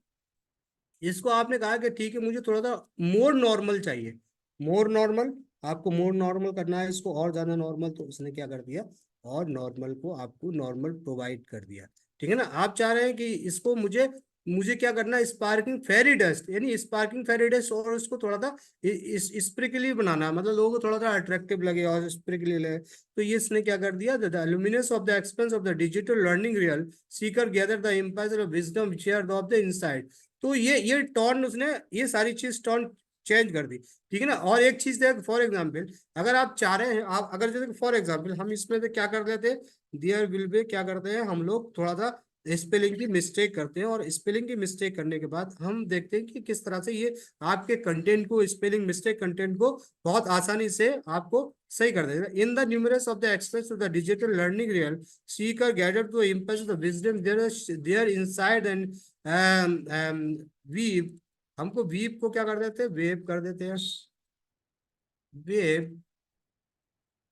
इसको आपने कहा कि ठीक है मुझे थोड़ा सा मोर नॉर्मल चाहिए, मोर नॉर्मल, आपको मोर नॉर्मल करना है इसको और ज्यादा नॉर्मल, तो उसने क्या कर दिया, और नॉर्मल को आपको नॉर्मल प्रोवाइड कर दिया। ठीक है ना, आप चाह रहे हैं कि इसको मुझे मुझे क्या करना है, स्पार्किंग फेरी डस्ट, यानी स्पार्किंग फेरी डस्ट, और उसको थोड़ा सा इस स्प्रिकली बनाना है, मतलब लोगों को थोड़ा सा अट्रैक्टिव लगे और स्प्रिकली लगे। तो ये इसने क्या कर दिया, the luminous of the expense of the digital learning real seeker gather the impulse of wisdom share of the inside. तो ये टर्न उसने, ये सारी चीज टर्न चेंज कर दी। ठीक है ना, और एक चीज देख, फॉर एग्जाम्पल अगर आप चाह रहे हैं, आप अगर जैसे फॉर एग्जाम्पल हम इसमें से क्या कर देते हैं, देयर विल बी, क्या करते हैं हम लोग थोड़ा सा स्पेलिंग की मिस्टेक करते हैं, और स्पेलिंग की मिस्टेक करने के बाद हम देखते हैं कि किस तरह से ये आपके कंटेंट को, स्पेलिंग मिस्टेक कंटेंट को बहुत आसानी से आपको सही कर देगा। In the numerous of the express of the digital learning real seeker gather to impress the wisdom there inside and weave, हमको वीव को क्या कर देते हैं, वेव कर देते हैं, वेव,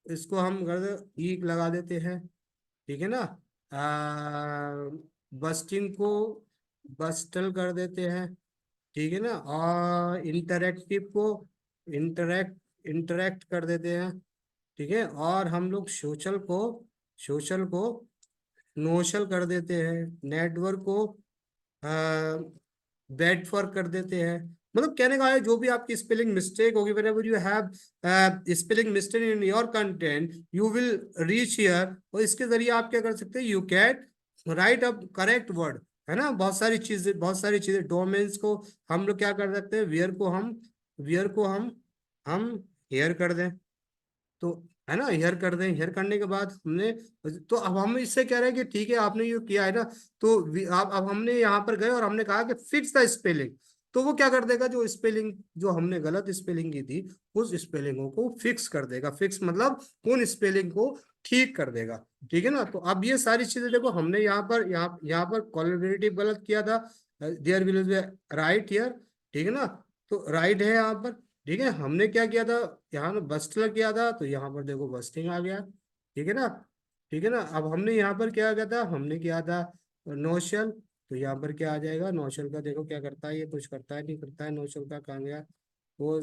इसको हम कर दे ई लगा देते हैं। ठीक है ना, बस्टिंग को बस्टल कर देते हैं। ठीक है ना, और इंटरेक्टिव को इंटरेक्ट इंटरेक्ट कर देते हैं। ठीक है, और हम लोग सोशल को नोशल कर देते हैं, नेटवर्क को बैड फॉर कर देते हैं। मतलब कहने का है जो भी आपकी स्पेलिंग मिस्टेक होगी, whenever you have spelling mistake in your content you will reach here, और इसके जरिए आप क्या कर सकते हैं, you can write up correct word, है ना। बहुत सारी चीजें डोमेन्स को हम लोग क्या कर सकते हैं, वियर को हम हेयर कर दें, तो है ना, हेयर कर दें, हेयर करने के बाद हमने, तो अब हम इससे कह रहे हैं कि ठीक है आपने ये किया है ना, तो आप अब हमने यहाँ पर गए और हमने कहा कि फिक्स द स्पेलिंग, तो वो क्या कर देगा, जो स्पेलिंग जो हमने गलत स्पेलिंग की थी उस स्पेलिंगों को फिक्स कर देगा, फिक्स मतलब उन स्पेलिंग को ठीक कर देगा। ठीक है ना, तो अब ये सारी चीजें देखो, हमने यहाँ पर कोलैबोरेटिव गलत किया था, there will be right here. ठीक है ना, तो राइट है यहाँ पर। ठीक है, हमने क्या किया था, यहाँ पे बस्टलर किया था, तो यहाँ पर देखो बस्टिंग आ गया। ठीक है ना, ठीक है ना, अब हमने यहाँ पर क्या किया था, हमने किया था नौशल, तो यहाँ पर क्या आ जाएगा, नौशल का देखो क्या करता है, ये कुछ करता है नहीं करता है, नौशल का कहाँ गया, वो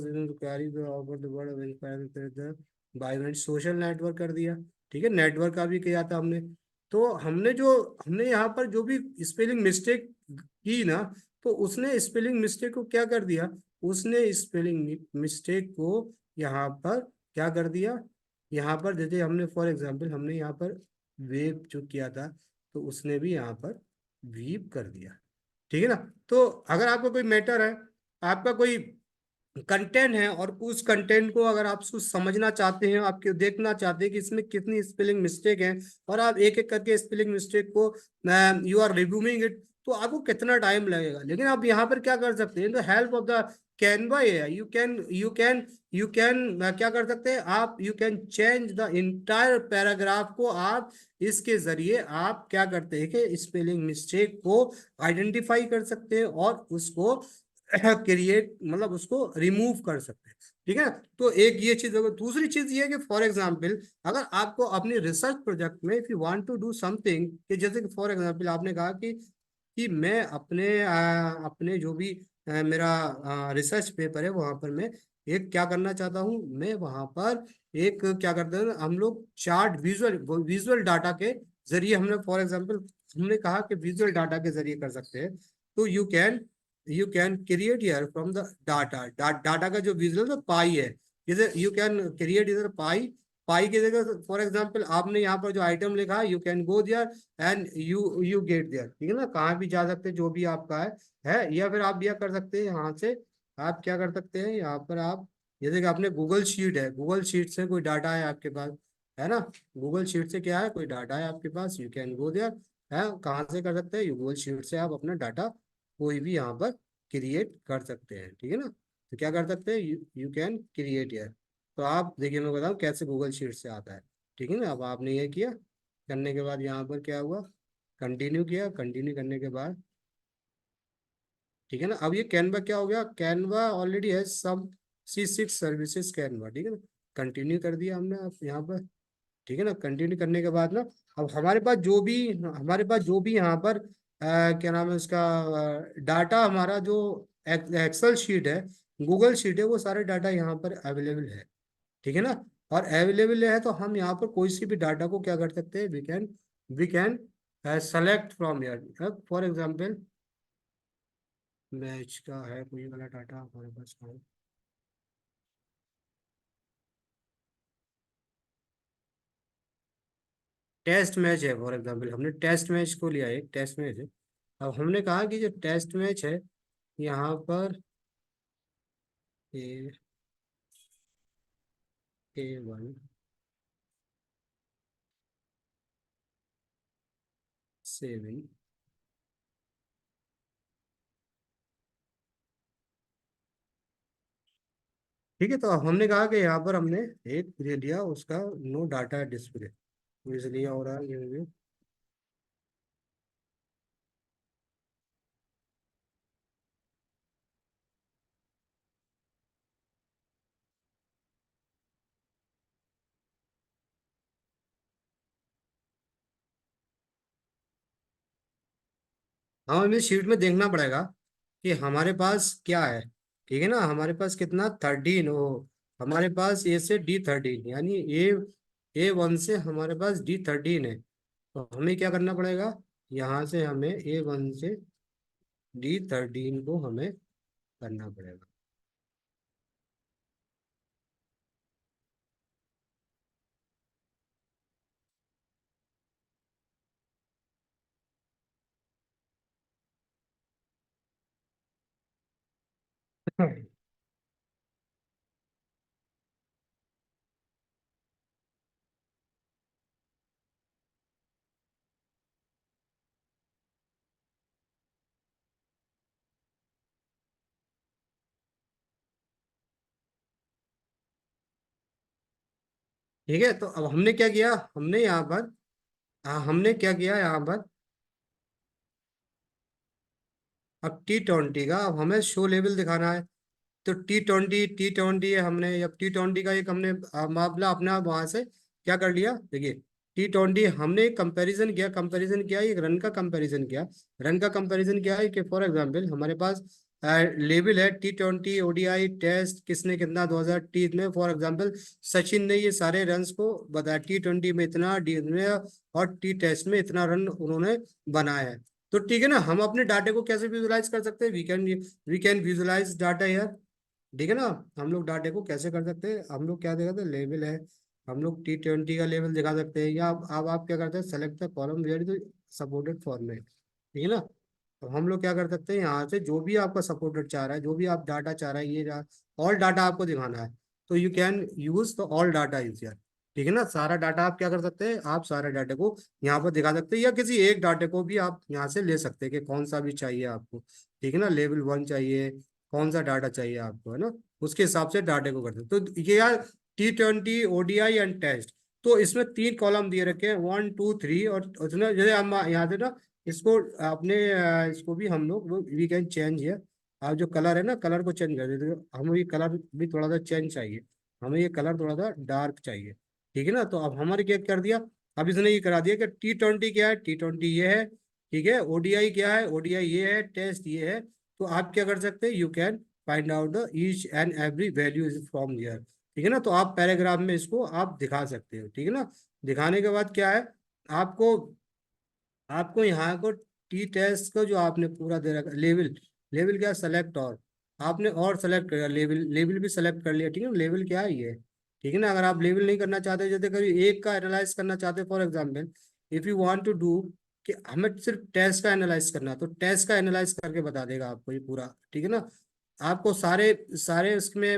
बायोनेट सोशल नेटवर्क कर दिया। ठीक है, नेटवर्क का भी किया था हमने। तो हमने यहाँ पर जो भी स्पेलिंग मिस्टेक की ना, तो उसने स्पेलिंग मिस्टेक को क्या कर दिया, उसने स्पेलिंग मिस्टेक को यहाँ पर क्या कर दिया, यहाँ पर जैसे हमने फॉर एग्जांपल हमने यहाँ पर वेव जो किया था, तो उसने भी यहाँ पर वीव कर दिया। ठीक है ना, तो अगर आपका कोई मैटर है, आपका कोई कंटेंट है, और उस कंटेंट को अगर आप उसको समझना चाहते हैं, आपके देखना चाहते हैं कि इसमें कितनी स्पेलिंग मिस्टेक है, और आप एक एक करके स्पेलिंग मिस्टेक को यू आर रिव्यूइंग इट, तो आपको कितना टाइम लगेगा। लेकिन आप यहाँ पर क्या कर सकते हैं, the help of the Canva है, यू कैन क्या कर सकते हैं आप, you can change the entire paragraph को, आप इसके जरिए आप क्या करते हैं कि स्पेलिंग मिस्टेक को आइडेंटिफाई कर सकते हैं और उसको क्रिएट मतलब उसको रिमूव कर सकते हैं। ठीक है, तो एक ये चीज होगी। दूसरी चीज ये है कि फॉर एग्जांपल अगर आपको अपनी रिसर्च प्रोजेक्ट में if you want to do something, कि जैसे कि फॉर एग्जांपल आपने कहा कि मैं अपने जो भी मेरा रिसर्च पेपर है वहां पर मैं एक क्या करना चाहता हूँ, मैं वहां पर एक क्या करते हैं हम लोग चार्ट, विजुअल डाटा के जरिए, हमने फॉर एग्जांपल हमने कहा कि विजुअल डाटा के जरिए कर सकते हैं। तो you can create here from the data का जो विजुअल तो पाई है, जैसे यू कैन क्रिएट इधर पाई, पाई की जगह फॉर एग्जांपल आपने यहाँ पर जो आइटम लिखा है, you can go there and you get there. ठीक है ना, कहाँ भी जा सकते हैं जो भी आपका है, या फिर आप यह कर सकते हैं यहाँ से, आप क्या कर सकते हैं यहाँ पर आप, जैसे कि आपने गूगल शीट है, गूगल शीट से कोई डाटा है आपके पास, है ना, गूगल शीट से क्या है, कोई डाटा है आपके पास, यू कैन गो देयर, है, कहाँ से कर सकते हैं, गूगल शीट से आप अपना डाटा कोई भी यहाँ पर क्रिएट कर सकते हैं। ठीक है ना, तो क्या कर सकते हैं, यू कैन क्रिएट हियर। तो आप देखिए मैं बताऊँ कैसे गूगल शीट से आता है। ठीक है ना, अब आपने ये किया, करने के बाद यहाँ पर क्या हुआ, कंटिन्यू किया, कंटिन्यू करने के बाद ठीक है ना। अब ये कैनवा क्या हो गया, कैनवा ऑलरेडी है सब C6 सर्विसेज कैनवा, ठीक है ना। कंटिन्यू कर दिया हमने अब यहाँ पर, ठीक है ना। कंटिन्यू करने के बाद ना, अब हमारे पास जो भी यहाँ पर क्या नाम है उसका, डाटा हमारा जो एक्सेल शीट है, गूगल शीट है, वो सारे डाटा यहाँ पर अवेलेबल है, ठीक है ना। और अवेलेबल है तो हम यहाँ पर कोई सी भी डाटा को क्या कर सकते हैं, we can select from here. For example match का है कोई वाला डाटा हमारे पास है, टेस्ट मैच है। फॉर एग्जांपल हमने टेस्ट मैच को लिया, एक टेस्ट मैच है। अब हमने कहा कि जो टेस्ट मैच है यहाँ पर ए A1 7, ठीक है। तो अब हमने कहा कि यहाँ पर हमने एक दे लिया उसका नो डाटा डिस्प्ले, तो इसलिए हो रहा है ये भी। हाँ, हमें शीट में देखना पड़ेगा कि हमारे पास क्या है, ठीक है ना। हमारे पास कितना 13 हो, हमारे पास A से D13, यानी A1 से हमारे पास D13 है। तो हमें क्या करना पड़ेगा, यहाँ से हमें A1 से D13 को हमें करना पड़ेगा। ठीक है, तो अब हमने क्या किया, हमने यहाँ पर, हाँ, हमने क्या किया यहाँ पर, अब T20 का अब हमें शो लेवल दिखाना है। तो T20 है, हमने अब T20 का एक हमने मामला अपना वहां से क्या कर लिया, देखिए T20 हमने एक कंपैरिजन किया, एक रन का कंपैरिजन किया। रन का कंपैरिजन किया है कि फॉर एग्जांपल हमारे पास लेवल है T20 ODI टेस्ट किसने कितना 2030 में, फॉर एग्जांपल सचिन ने ये सारे रन्स को बताया, T20 में इतना, डी में और टी टेस्ट में इतना रन उन्होंने बनाया है। तो ठीक है ना, हम अपने डाटे को कैसे विजुलाइज कर सकते हैं, वी कैन विजुलाइज डाटा यार, ठीक है ना। हम लोग डाटे को कैसे कर सकते हैं, हम लोग क्या दिखा सकते हैं, लेवल है, हम लोग T20 का लेवल दिखा सकते हैं, या अब आप क्या करते हैं, select the column where the supported format, ठीक है ना। तो हम लोग क्या कर सकते हैं, यहाँ से जो भी आपका सपोर्टेड चाह रहा है, जो भी आप डाटा चाह रहा है, ये ऑल डाटा आपको दिखाना है, तो you can use the all data is here, ठीक है ना। सारा डाटा आप क्या कर सकते हैं, आप सारे डाटे को यहाँ पर दिखा सकते हैं, या किसी एक डाटे को भी आप यहाँ से ले सकते हैं कि कौन सा भी चाहिए आपको, ठीक है ना। लेवल 1 चाहिए, कौन सा डाटा चाहिए आपको, है ना, उसके हिसाब से डाटे को करते हैं। तो ये यार T20 ODI एंड टेस्ट, तो इसमें 3 कॉलम दिए रखे हैं, 1 2 3, और उसमें जैसे हम यहाँ से ना इसको अपने इसको भी हम लोग वी कैन चेंज है। आप जो कलर है ना, कलर को चेंज कर देते हैं, हमें ये कलर भी थोड़ा सा चेंज चाहिए, हमें ये कलर थोड़ा सा डार्क चाहिए, ठीक है ना। तो अब हमारे क्या कर दिया, अब इसने ये करा दिया कि T20 क्या है, T20 ये है, ठीक है। ODI क्या है, ODI ये है, टेस्ट ये है। तो आप क्या कर सकते हैं, you can find out the each and every value is from here, ठीक है ना। तो आप पैराग्राफ में इसको आप दिखा सकते हो, ठीक है ना। दिखाने के बाद क्या है, आपको आपको यहाँ को टी टेस्ट को जो आपने पूरा दे रखा लेवल, लेवल क्या सेलेक्ट, और आपने और सेलेक्ट कर लेवल, लेवल भी सेलेक्ट कर लिया, ठीक है ना। लेवल क्या है ये, ठीक है ना। अगर आप लेवल नहीं करना चाहते, जैसे कभी एक का एनालाइज करना चाहते, for example if you want to do कि हमें सिर्फ टेस्ट का एनालाइज करना, तो टेस्ट का एनालाइज करके बता देगा आपको ये पूरा, ठीक है ना। आपको सारे सारे उसमें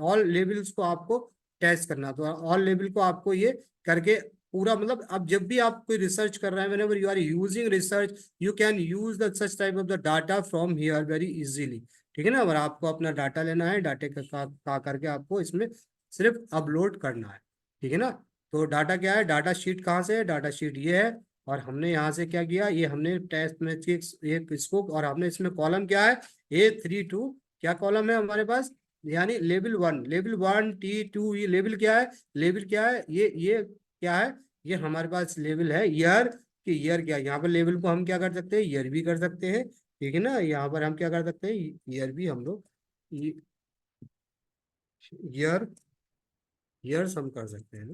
ऑल लेवल्स को आपको टेस्ट करना, तो ऑल लेवल को आपको ये करके पूरा, मतलब अब जब भी आप कोई रिसर्च कर रहे हैं, whenever you are using research you can use the such type of the data from here very easily, ठीक है ना। अगर आपको अपना डाटा लेना है, डाटे का करके आपको इसमें सिर्फ अपलोड करना है, ठीक है ना। तो डाटा क्या है, डाटा शीट कहाँ से है, डाटा शीट ये है, और हमने यहाँ से क्या किया, ये हमने टेस्ट में एक इसको, और हमने इसमें कॉलम क्या है, A32 क्या कॉलम है हमारे पास, यानी लेवल 1 ये लेवल क्या है, लेवल क्या है, ये क्या है, ये हमारे पास लेवल है ईयर, कि ईयर क्या है, यहाँ पर लेवल को हम क्या कर सकते हैं, ईयर भी कर सकते हैं, ठीक है ना, यहाँ पर हम क्या कर सकते हैं, ईयर भी हम लोग ईयर ईयर्स हम कर सकते हैं ना,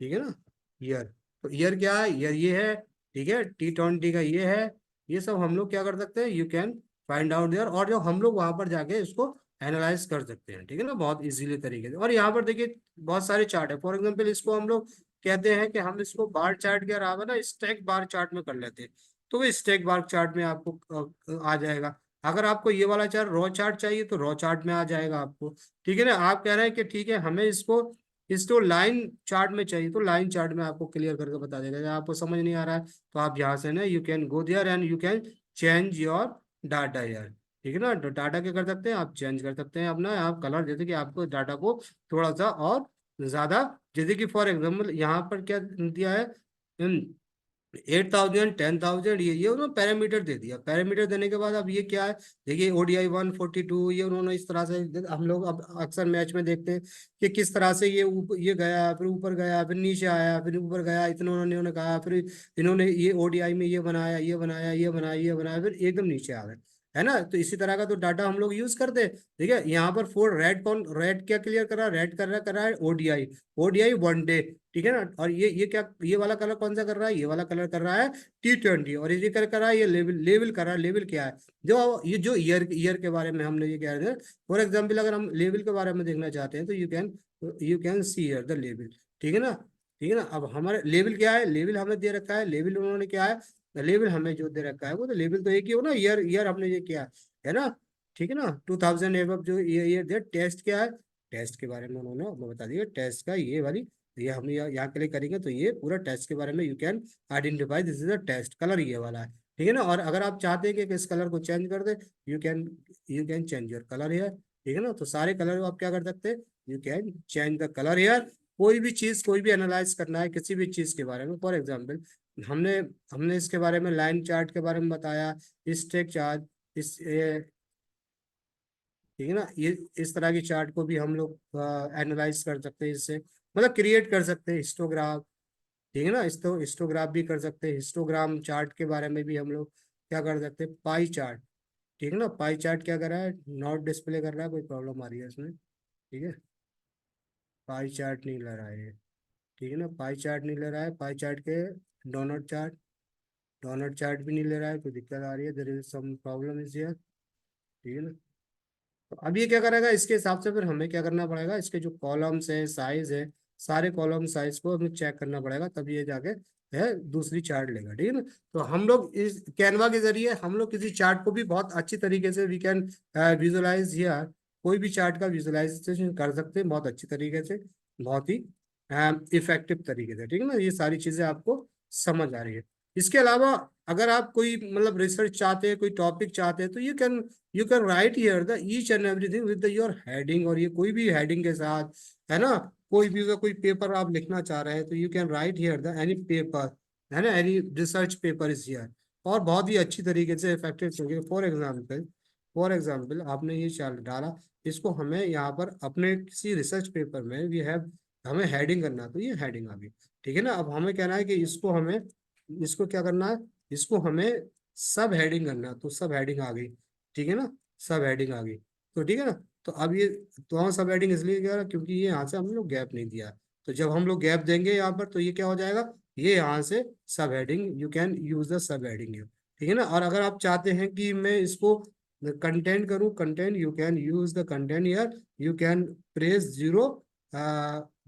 ठीक है ना, ईयर। तो ईयर क्या है, ईयर ये है, ठीक है, T20 का ये है, ये सब हम लोग क्या कर सकते हैं, you can find out there, और जो हम लोग वहां पर जाके इसको एनालाइज कर सकते हैं, ठीक है ना, बहुत इजीली तरीके से। और यहाँ पर देखिए बहुत सारे चार्ट है, फॉर एग्जाम्पल इसको हम लोग कहते हैं कि हम इसको बार चार्ट के अलावा ना स्टैक बार चार्ट में कर लेते हैं, तो वो स्टैक बार चार्ट में आपको आ जाएगा। अगर आपको ये वाला चार्ट रॉ चार्ट चाहिए तो रॉ चार्ट में आ जाएगा आपको, ठीक है ना। आप कह रहे हैं कि ठीक है हमें इसको लाइन चार्ट में चाहिए, तो लाइन चार्ट में आपको क्लियर करके बता देगा। अगर आपको समझ नहीं आ रहा है तो आप यहाँ से ना, you can go there and you can change your data यार, ठीक है ना। डाटा क्या कर सकते हैं, आप चेंज कर सकते हैं अपना, आप कलर, जैसे कि आपको डाटा को थोड़ा सा और ज्यादा, जैसे कि फॉर एग्जाम्पल यहाँ पर क्या दिया है, 8,000 10,000, ये उन्होंने पैरामीटर दे दिया। पैरामीटर देने के बाद अब ये क्या है, देखिए ODI 142, ये उन्होंने इस तरह से, हम लोग अब अक्सर मैच में देखते हैं कि किस तरह से ये गया, फिर ऊपर गया, फिर नीचे आया, फिर ऊपर गया, इतना उन्होंने कहा, फिर इन्होंने ये ODI में ये बनाया, ये बनाया, ये बनाया, ये बनाया, फिर एकदम नीचे आ गए, है ना। तो इसी तरह का तो डाटा हम लोग यूज करते हैं। ठीक है, यहाँ पर फोर रेड, कौन रेड क्या क्लियर कर रहा है, रेड कर रहा है ODI 1 डे, ठीक है ना। और ये क्या, ये वाला कलर कौन सा कर रहा है, ये वाला कलर कर रहा है T20, और ये कर रहा है, ये लेवल लेवल कर रहा है। लेवल क्या है, जो ईयर के बारे में हमने ये कह रहे हैं। फॉर एग्जाम्पल अगर हम लेवल के बारे में देखना चाहते हैं तो you can see here the level, ठीक है ना, ठीक है ना। अब हमारे लेवल क्या है, लेवल हमें दे रखा है, लेवल उन्होंने क्या है, लेवल हमें जो दे रखा है वो तो लेवल तो एक ही हो ना, ईयर ईयर हमने ये किया है ना, ठीक है ना। 2000 एबव जो ये दे, टेस्ट क्या है, टेस्ट के बारे में उन्होंने हमें बता दिया, टेस्ट का ये वाली, ये हम यहाँ क्लिक करेंगे तो ये पूरा टेस्ट के बारे में you can identify this is a test, colour ये वाला है, ठीक है ना। और अगर आप चाहते हैं कि इस कलर को चेंज कर दे, you can change your colour hair, ठीक है ना। तो सारे कलर आप क्या कर सकते हैं, you can change the colour here. कोई भी चीज, कोई भी एनालाइज करना है किसी भी चीज के बारे में, फॉर एग्जाम्पल हमने हमने इसके बारे में लाइन चार्ट के बारे में बताया, स्टेक चार्ट, इस ठीक है ना, ये इस तरह की चार्ट को भी हम लोग एनालाइज कर सकते हैं इससे, मतलब क्रिएट कर सकते हैं हिस्टोग्राफ, ठीक है ना। हिस्टोग्राफ भी कर सकते हैं। हिस्टोग्राम चार्ट के बारे में भी हम लोग क्या कर सकते हैं, पाई चार्ट, ठीक है ना। पाई चार्ट क्या कर रहा है, नॉट डिस्प्ले कर रहा है, कोई प्रॉब्लम आ रही है इसमें, ठीक है। पाई चार्ट नहीं ले रहा है ये, ठीक है ना, पाई चार्ट नहीं ले रहा है। पाई चार्ट के डोनट चार्ट, डोनट चार्ट भी नहीं ले रहा है, कोई दिक्कत आ रही है, there is some problem is here, ठीक है ना। तो अब ये क्या करेगा, इसके हिसाब से फिर हमें क्या करना पड़ेगा, इसके जो कॉलम्स है, साइज है, सारे कॉलम साइज को हमें चेक करना पड़ेगा, तब ये जाके है दूसरी चार्ट लेगा, ठीक है ना। तो हम लोग इस कैनवा के जरिए हम लोग किसी चार्ट को भी बहुत अच्छी तरीके से वी कैन विजुअलाइज हियर, कोई भी चार्ट का विजुअलाइजेशन कर सकते हैं बहुत अच्छी तरीके से, बहुत ही इफेक्टिव तरीके से, ठीक है ना। ये सारी चीजें आपको समझ आ रही है। इसके अलावा अगर आप कोई मतलब रिसर्च चाहते हैं, कोई टॉपिक चाहते हैं, तो you can write here the each and everything with your heading, और ये कोई भी हेडिंग के साथ, है ना। कोई भी अगर कोई पेपर आप लिखना चाह रहे हैं तो you can write here the any paper, है ना, any research paper is here, और बहुत ही अच्छी तरीके से इफेक्टिव तरीके। फॉर एग्जाम्पल आपने ये चाल डाला, इसको हमें यहाँ पर अपने किसी रिसर्च पेपर में वी हैव, हमें हेडिंग करना है, तो ये हेडिंग आ गई, ठीक है ना। अब हमें कहना है कि इसको क्या करना है, इसको हमें सब हेडिंग करना है, तो सब हेडिंग आ गई, ठीक है ना, सब हेडिंग आ गई, तो ठीक है ना। तो अब ये, तो हम सब हेडिंग इसलिए क्या रहा, क्योंकि ये यहाँ से हम लोग गैप नहीं दिया, तो जब हम लोग गैप देंगे यहाँ पर तो ये क्या हो जाएगा, ये यहाँ से सब heading, you can use the sub heading, ठीक है ना। और अगर आप चाहते हैं कि मैं इसको कंटेंट करूँ, content, you can use the content here, you can press 0।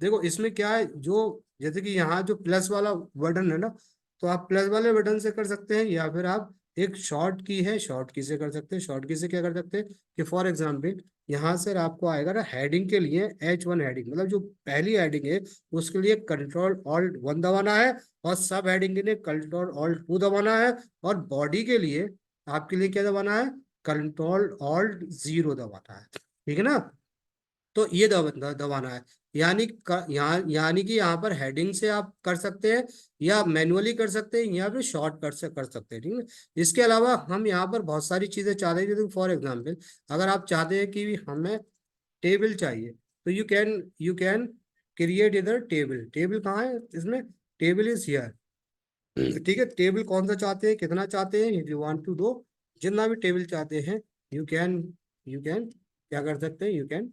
देखो इसमें क्या है, जो जैसे कि यहाँ जो प्लस वाला बटन है ना, तो आप प्लस वाले बटन से कर सकते हैं, या फिर आप एक शॉर्ट की है, शॉर्ट की से कर सकते हैं। शॉर्ट की से क्या कर सकते हैं कि फॉर एग्जाम्पल यहाँ से आपको आएगा ना, हेडिंग के लिए H1 हेडिंग, मतलब जो पहली हेडिंग है उसके लिए Ctrl+Alt+1 दबाना है, और सब हेडिंग के लिए Ctrl+Alt+2 दबाना है, और बॉडी के लिए आपके लिए क्या दबाना है, Ctrl+Alt+0 दबाना है, ठीक है ना। तो ये दबाना है। यानी कि यहाँ पर हेडिंग से आप कर सकते हैं, या मैनुअली कर सकते हैं, या फिर शॉर्ट कट से कर सकते हैं, ठीक है। इसके अलावा हम यहाँ पर बहुत सारी चीजें चाहते हैं, जैसे फॉर एग्जाम्पल अगर आप चाहते हैं कि हमें टेबल चाहिए, तो यू कैन क्रिएट इधर टेबल। टेबल कहाँ है इसमें? टेबल इज हियर, ठीक है। टेबल कौन सा चाहते हैं, कितना चाहते हैं, इफ यू वांट टू दो, जितना भी टेबल चाहते हैं, यू कैन क्या कर सकते हैं, you can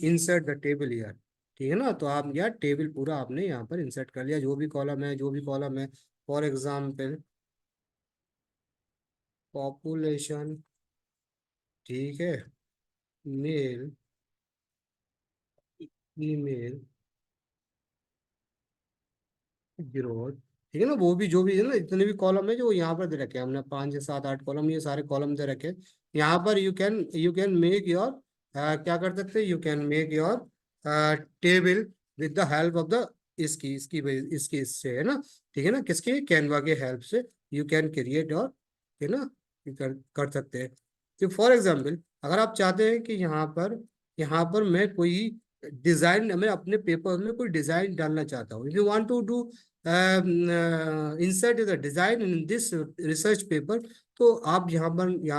insert the table here, ठीक है ना। तो आप यार टेबल पूरा आपने यहाँ पर इंसर्ट कर लिया, जो भी कॉलम है। फॉर एग्जाम्पल पॉपुलेशन, ठीक है, मेल, फीमेल, ग्रोथ, ठीक है ना। वो भी जो भी है ना, इतने भी कॉलम है जो यहाँ पर दे रखे हैं हमने, 5 6 7 8 कॉलम, ये सारे कॉलम दे रखे हैं। यहाँ पर यू कैन मेक योर, क्या कर सकते हैं, you can make your table with the help of the, इसकी इससे, है ना, ठीक है ना, किसके, कैनवा के हेल्प से यू कैन क्रिएट, और है ना, you कर सकते हैं। तो फॉर एग्जाम्पल अगर आप चाहते हैं कि यहाँ पर मैं कोई डिजाइन, मैं अपने पेपर में कोई डिजाइन डालना चाहता हूँ, if you want to do insert the design in this research paper, तो आप यहाँ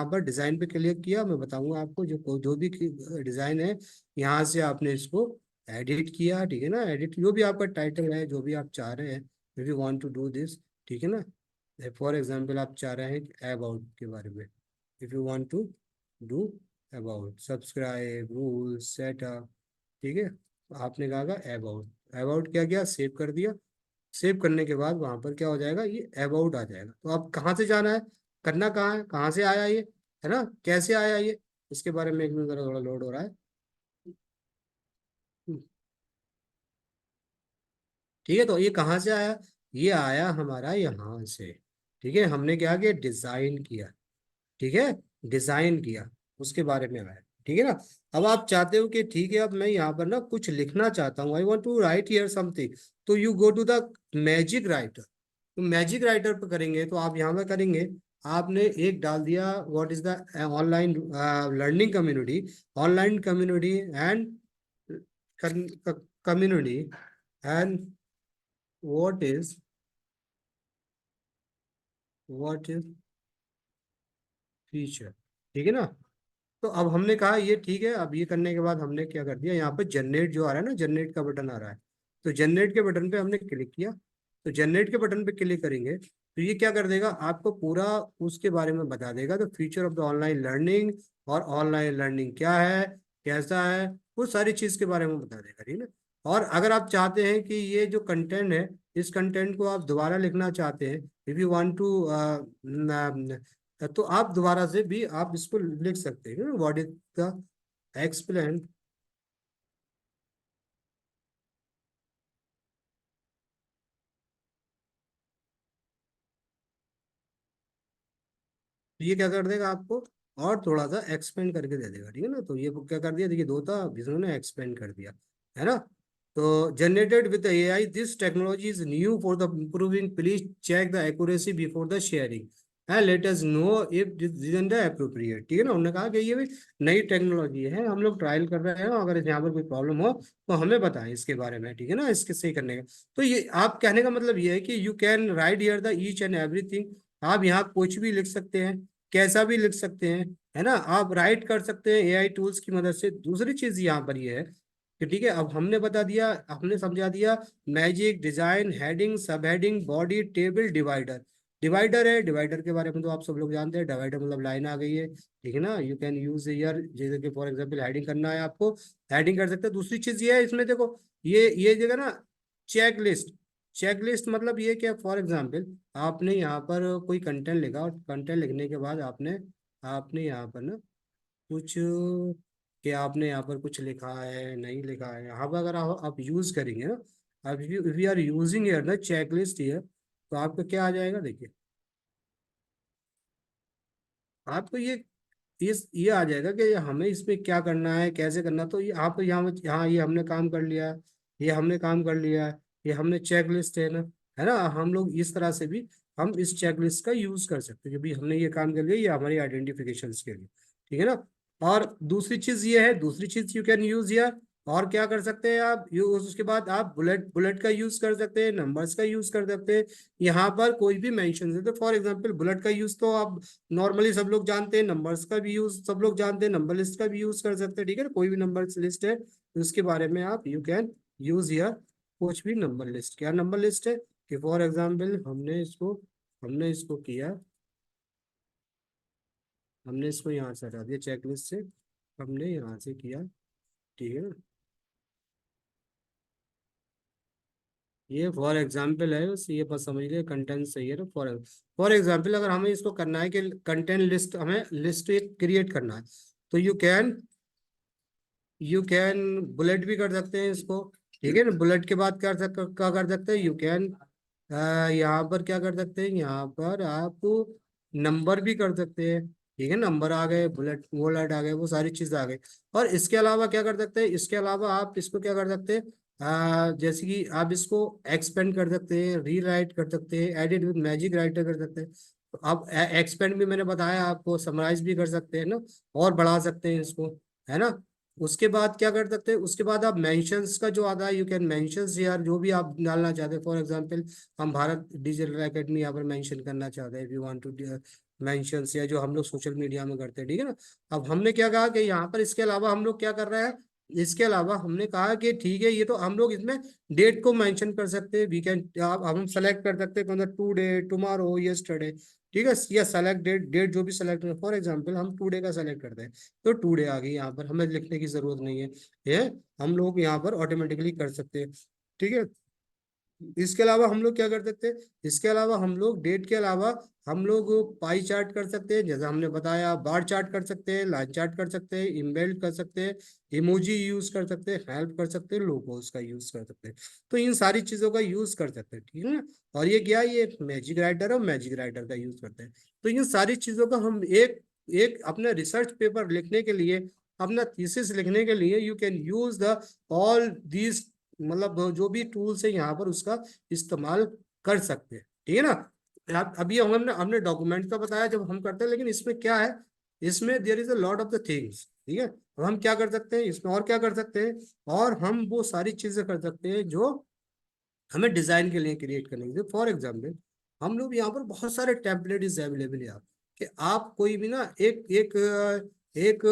पर डिजाइन पे क्लिक किया, मैं बताऊंगा आपको, जो जो भी डिजाइन है, यहाँ से आपने इसको एडिट किया, ठीक है ना। एडिट जो भी आपका टाइटल है, जो भी आप चाह रहे हैं, if you want to do this, ठीक है ना। फॉर एग्जाम्पल आप चाह रहे हैं अबाउट के बारे में, if you want to do about, subscribe, rule, setup, ठीक है। तो आपने कहा अबाउट, अबाउट क्या किया, सेव कर दिया। सेव करने के बाद वहां पर क्या हो जाएगा, ये अबाउट आ जाएगा। तो अब कहाँ से जाना है, करना कहाँ है, कहाँ से आया ये, है ना, कैसे आया ये, इसके बारे में एक मिनट जरा, थोड़ा लोड हो रहा है। ठीक है, तो ये कहाँ से आया, ये आया हमारा यहाँ से, ठीक है। हमने क्या किया, डिजाइन किया, ठीक है, डिजाइन किया, उसके बारे में आया, ठीक है ना। अब आप चाहते हो कि ठीक है, अब मैं यहाँ पर ना कुछ लिखना चाहता हूँ, I want to write here something, तो you go to the magic writer. तो मैजिक राइटर पर करेंगे, तो आप यहाँ पर करेंगे, आपने एक डाल दिया, what is the online learning community, online community and community and what is what is feature, ठीक है ना। तो अब हमने कहा ये ठीक है, अब ये करने के बाद हमने क्या कर दिया, यहाँ पे जनरेट जो आ रहा है ना, जनरेट का बटन आ रहा है, तो जनरेट के बटन पे हमने क्लिक किया। तो जनरेट के बटन पे क्लिक करेंगे, तो ये क्या कर देगा, आपको पूरा उसके बारे में बता देगा, तो future of the online learning, और ऑनलाइन लर्निंग क्या है, कैसा है, वो सारी चीज के बारे में बता देगा, ठीक है। और अगर आप चाहते हैं कि ये जो कंटेंट है, इस कंटेंट को आप दोबारा लिखना चाहते हैं, इफ यू वांट टू, तो आप दोबारा से भी आप इसको लिख सकते हैं, व्हाट इज द एक्सप्लेन। ये क्या कर देगा आपको, और थोड़ा सा एक्सपेंड करके दे देगा, ठीक है ना। तो ये क्या कर दिया, देखिए, दो था, इसने एक्सपेंड कर दिया, है ना। तो generated with A I, this technology is new for the improving, please check the accuracy before the sharing and let us know if this is appropriate, ठीक है ना। उन्होंने कहा कि ये भी नई टेक्नोलॉजी है, हम लोग ट्रायल कर रहे हैं, अगर यहाँ पर कोई प्रॉब्लम हो तो हमें बताएं इसके बारे में, ठीक है ना, इसके सही करने का। तो ये आप कहने का मतलब ये है कि you can write here the each and everything, आप यहाँ कुछ भी लिख सकते हैं, कैसा भी लिख सकते हैं, है ना, आप राइट कर सकते हैं एआई टूल्स की मदद से। दूसरी चीज यहाँ पर ये है कि ठीक है, अब हमने बता दिया, हमने समझा दिया, मैजिक, डिजाइन, हेडिंग, सब heading, body, table, divider. Divider है, डिवाइडर के बारे में तो आप सब लोग जानते हैं, डिवाइडर मतलब लाइन आ गई है, ठीक है ना। यू कैन यूज ईयर, जैसे कि फॉर एग्जाम्पल हेडिंग करना है आपको, हेडिंग कर सकते हैं। दूसरी चीज ये है इसमें, देखो, ये जगह ना, चेक लिस्ट। चेक लिस्ट मतलब ये क्या, फॉर एग्जाम्पल आपने यहाँ पर कोई कंटेंट लिखा, और कंटेंट लिखने के बाद आपने आपने यहाँ पर ना कुछ, कि आपने यहाँ पर कुछ लिखा है, नहीं लिखा है, यहाँ पर अगर आप यूज करेंगे ना, अब if you are using here ना चेक लिस्ट हियर, तो आपका क्या आ जाएगा, देखिए, आपको ये आ जाएगा कि हमें इसमें क्या करना है, कैसे करना। तो ये आप यहाँ ये हमने काम कर लिया है, ये हमने काम कर लिया है, ये हमने चेक लिस्ट है ना, हम लोग इस तरह से भी हम इस चेक लिस्ट का यूज कर सकते हैं कि भाई हमने ये काम कर लिया, ये हमारी आइडेंटिफिकेशन के लिए, ठीक है ना। और दूसरी चीज ये है, दूसरी चीज यू कैन यूज हियर, और क्या कर सकते हैं आप यूज, उसके बाद आप बुलेट बुलेट का यूज कर सकते हैं, नंबर्स का यूज कर सकते हैं। यहाँ पर कोई भी मेंशन है तो फॉर एग्जांपल बुलेट का यूज तो आप नॉर्मली सब लोग जानते हैं, नंबर्स का भी यूज सब लोग जानते हैं, नंबर लिस्ट का भी यूज कर सकते हैं, ठीक है ना। कोई भी नंबर लिस्ट है तो उसके बारे में आप यू कैन यूज हियर कुछ भी नंबर लिस्ट। क्या नंबर लिस्ट है कि फॉर एग्जाम्पल हमने इसको किया, हमने इसको यहाँ से हटा दिया चेकलिस्ट से, हमने यहाँ से किया, ठीक है ना। ये फॉर एग्जाम्पल है, बस ये बस समझ लिया कंटेंट सही है ना। फॉर एग्जाम्पल अगर हमें इसको करना है कि कंटेंट लिस्ट, हमें लिस्ट एक क्रिएट करना है, तो यू कैन बुलेट भी कर सकते हैं इसको, ठीक है ना। बुलेट के बाद क्या कर सकते हैं, यू कैन यहाँ पर क्या कर सकते हैं, यहाँ पर आप नंबर भी कर सकते हैं, ठीक है। नंबर आ गए, बुलेट बुलेट आ गए, वो सारी चीजें आ गई। और इसके अलावा क्या कर सकते हैं, इसके अलावा आप इसको क्या कर सकते हैं, जैसे कि आप इसको एक्सपेंड कर सकते हैं, रीराइट कर सकते हैं, एडिट विद मैजिक राइटर कर सकते हैं। तो आप एक्सपेंड भी मैंने बताया आपको, समराइज भी कर सकते हैं ना, और बढ़ा सकते हैं इसको, है ना। उसके बाद क्या कर सकते हैं, उसके बाद आप मेंशंस का जो आता है, यू कैन मेंशंस यार, जो भी आप डालना चाहते हैं। फॉर एग्जांपल हम भारत डिजिटल एकेडमी यहाँ पर मेंशन करना चाहते हैं, if you want to mentions, या जो हम लोग सोशल मीडिया में करते हैं, ठीक है ना। अब हमने क्या कहा कि यहाँ पर इसके अलावा हम लोग क्या कर रहे हैं, इसके अलावा हमने कहा कि ठीक है, ये तो हम लोग इसमें डेट को मेंशन कर सकते हैं, वी कैन, आप हम सेलेक्ट कर सकते हैं टुडे, टुमारो, यस्टरडे, ठीक है। या सेलेक्ट डेट, डेट जो भी सेलेक्ट है, फॉर एग्जांपल हम टुडे का सेलेक्ट करते हैं, तो टुडे आ गई यहाँ पर, हमें लिखने की जरूरत नहीं है, ये हम लोग यहाँ पर ऑटोमेटिकली कर सकते हैं, ठीक है। इसके अलावा हम लोग क्या कर सकते हैं, इसके अलावा हम लोग डेट के अलावा हम लोग पाई चार्ट कर सकते हैं, जैसा हमने बताया, बार चार्ट कर सकते हैं, लाइन चार्ट कर सकते हैं, इम्बेल्ट कर सकते हैं, इमोजी यूज कर सकते हैं, हेल्प कर सकते हैं, लोगोस का यूज कर सकते हैं। तो इन सारी चीजों का यूज कर सकते हैं, ठीक है ना। और ये क्या, ये मैजिक राइटर है, मैजिक राइटर का यूज करते हैं। तो इन सारी चीजों का हम एक एक अपने रिसर्च पेपर लिखने के लिए, अपना थीसिस लिखने के लिए, you can use the all these, मतलब जो भी टूल्स है यहाँ पर उसका इस्तेमाल कर सकते हैं, ठीक है ना। अभी हमने हमने डॉक्यूमेंट का बताया जब हम करते हैं, लेकिन इसमें क्या है, इसमें there is a lot of the things, ठीक है। अब हम क्या कर सकते हैं इसमें, और क्या कर सकते हैं, और हम वो सारी चीजें कर सकते हैं जो हमें डिजाइन के लिए क्रिएट करने के लिए। फॉर एग्जाम्पल हम लोग यहाँ पर बहुत सारे टेम्पलेट इज अवेलेबल है, आप कि आप कोई भी ना एक एक एक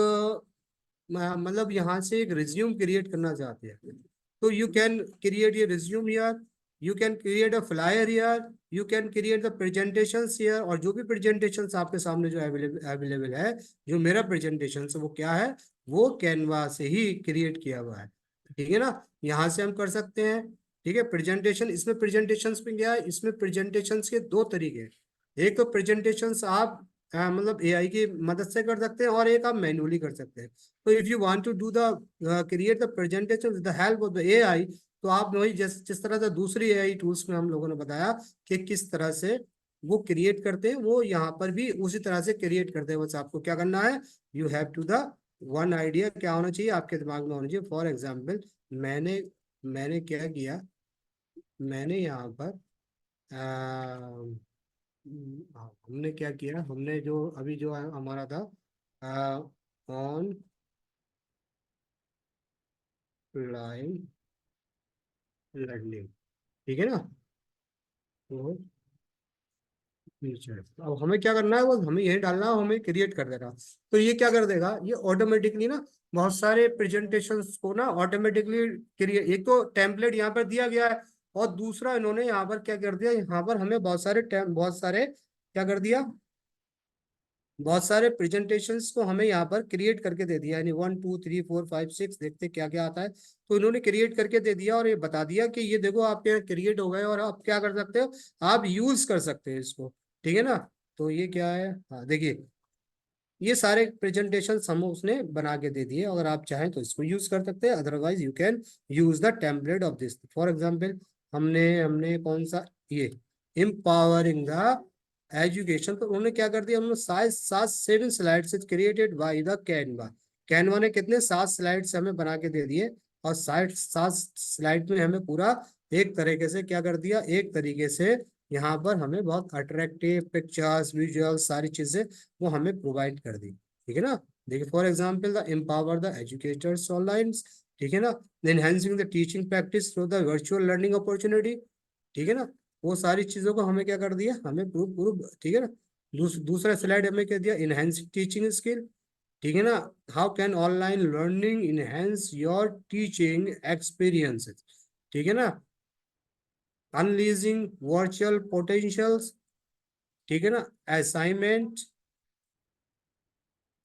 मतलब यहाँ से एक रिज्यूम क्रिएट करना चाहते हैं, तो यू कैन क्रिएट ये resume here, you can create a flyer here, you can create the presentation here. और जो भी प्रेजेंटेशन आपके सामने जो अवेलेबल अवेलेबल है, जो मेरा प्रेजेंटेशन है वो क्या है, वो कैनवा से ही क्रिएट किया हुआ है, ठीक है ना। यहाँ से हम कर सकते हैं, ठीक है। प्रेजेंटेशन, इसमें प्रेजेंटेशंस में क्या है, इसमें प्रेजेंटेशंस के दो तरीके हैं। एक तो प्रेजेंटेशंस आप मतलब एआई की मदद से कर सकते हैं, और एक आप मैन्युअली कर सकते हैं। तो if you want to do the create the presentation with the help of the AI, तो आप वही जिस तरह से दूसरी एआई टूल्स में हम लोगों ने बताया कि किस तरह से वो क्रिएट करते हैं, वो यहाँ पर भी उसी तरह से क्रिएट करते हैं। बस आपको क्या करना है, you have to the one idea क्या होना चाहिए आपके दिमाग में होना चाहिए। फॉर एग्जाम्पल मैंने मैंने क्या किया, मैंने यहाँ पर हमने क्या किया, हमने जो अभी जो हमारा था ऑन लाइन लर्निंग, ठीक है ना। तो फ्यूचर, अब हमें क्या करना है, वो हमें यही डालना है, हमें क्रिएट कर देना। तो ये क्या कर देगा, ये ऑटोमेटिकली ना बहुत सारे प्रेजेंटेशंस को ना ऑटोमेटिकली क्रिएट, एक तो टेम्पलेट यहाँ पर दिया गया है, और दूसरा इन्होंने यहाँ पर क्या कर दिया, यहाँ पर हमें बहुत सारे क्या कर दिया, बहुत सारे प्रेजेंटेशंस को हमें यहाँ पर क्रिएट करके दे दिया, यानी 1 2 3 4 5 6 देखते क्या क्या आता है। तो इन्होंने क्रिएट करके दे दिया, और ये बता दिया कि ये देखो आपके यहाँ क्रिएट हो गए, और आप क्या कर सकते हो, आप यूज कर सकते हैं इसको, ठीक है ना। तो ये क्या है, हाँ देखिए, ये सारे प्रेजेंटेशन हम उसने बना के दे दिए, अगर आप चाहें तो इसको यूज कर सकते हैं, otherwise you can use the template of this. For example हमने हमने कौन सा, ये एम्पावरिंग द एजुकेशन, तो उन्होंने क्या कर दिया, उन्होंने सात सात 7 slides created by the Canva. Canva ने कितने 7 स्लाइड्स हमें बना के दे दिए, और 7 स्लाइड में हमें पूरा एक तरीके से क्या कर दिया, एक तरीके से यहाँ पर हमें बहुत अट्रैक्टिव पिक्चर्स, विजुअल्स, सारी चीजें वो हमें प्रोवाइड कर दी, ठीक है ना। देखिए for example the empower the educators online, ठीक है ना, enhancing the teaching practice through the virtual learning opportunity, ठीक है ना, वो सारी चीजों को हमें क्या कर दिया, हमें प्रूव प्रूव, ठीक है ना। दूसरा स्लाइड हमें क्या दिया, इनहेंसिंग टीचिंग स्किल, ठीक है ना, how can online learning enhance your teaching experiences, ठीक है ना, अनलीजिंग वर्चुअल पोटेंशियल्स, ठीक है ना, असाइनमेंट,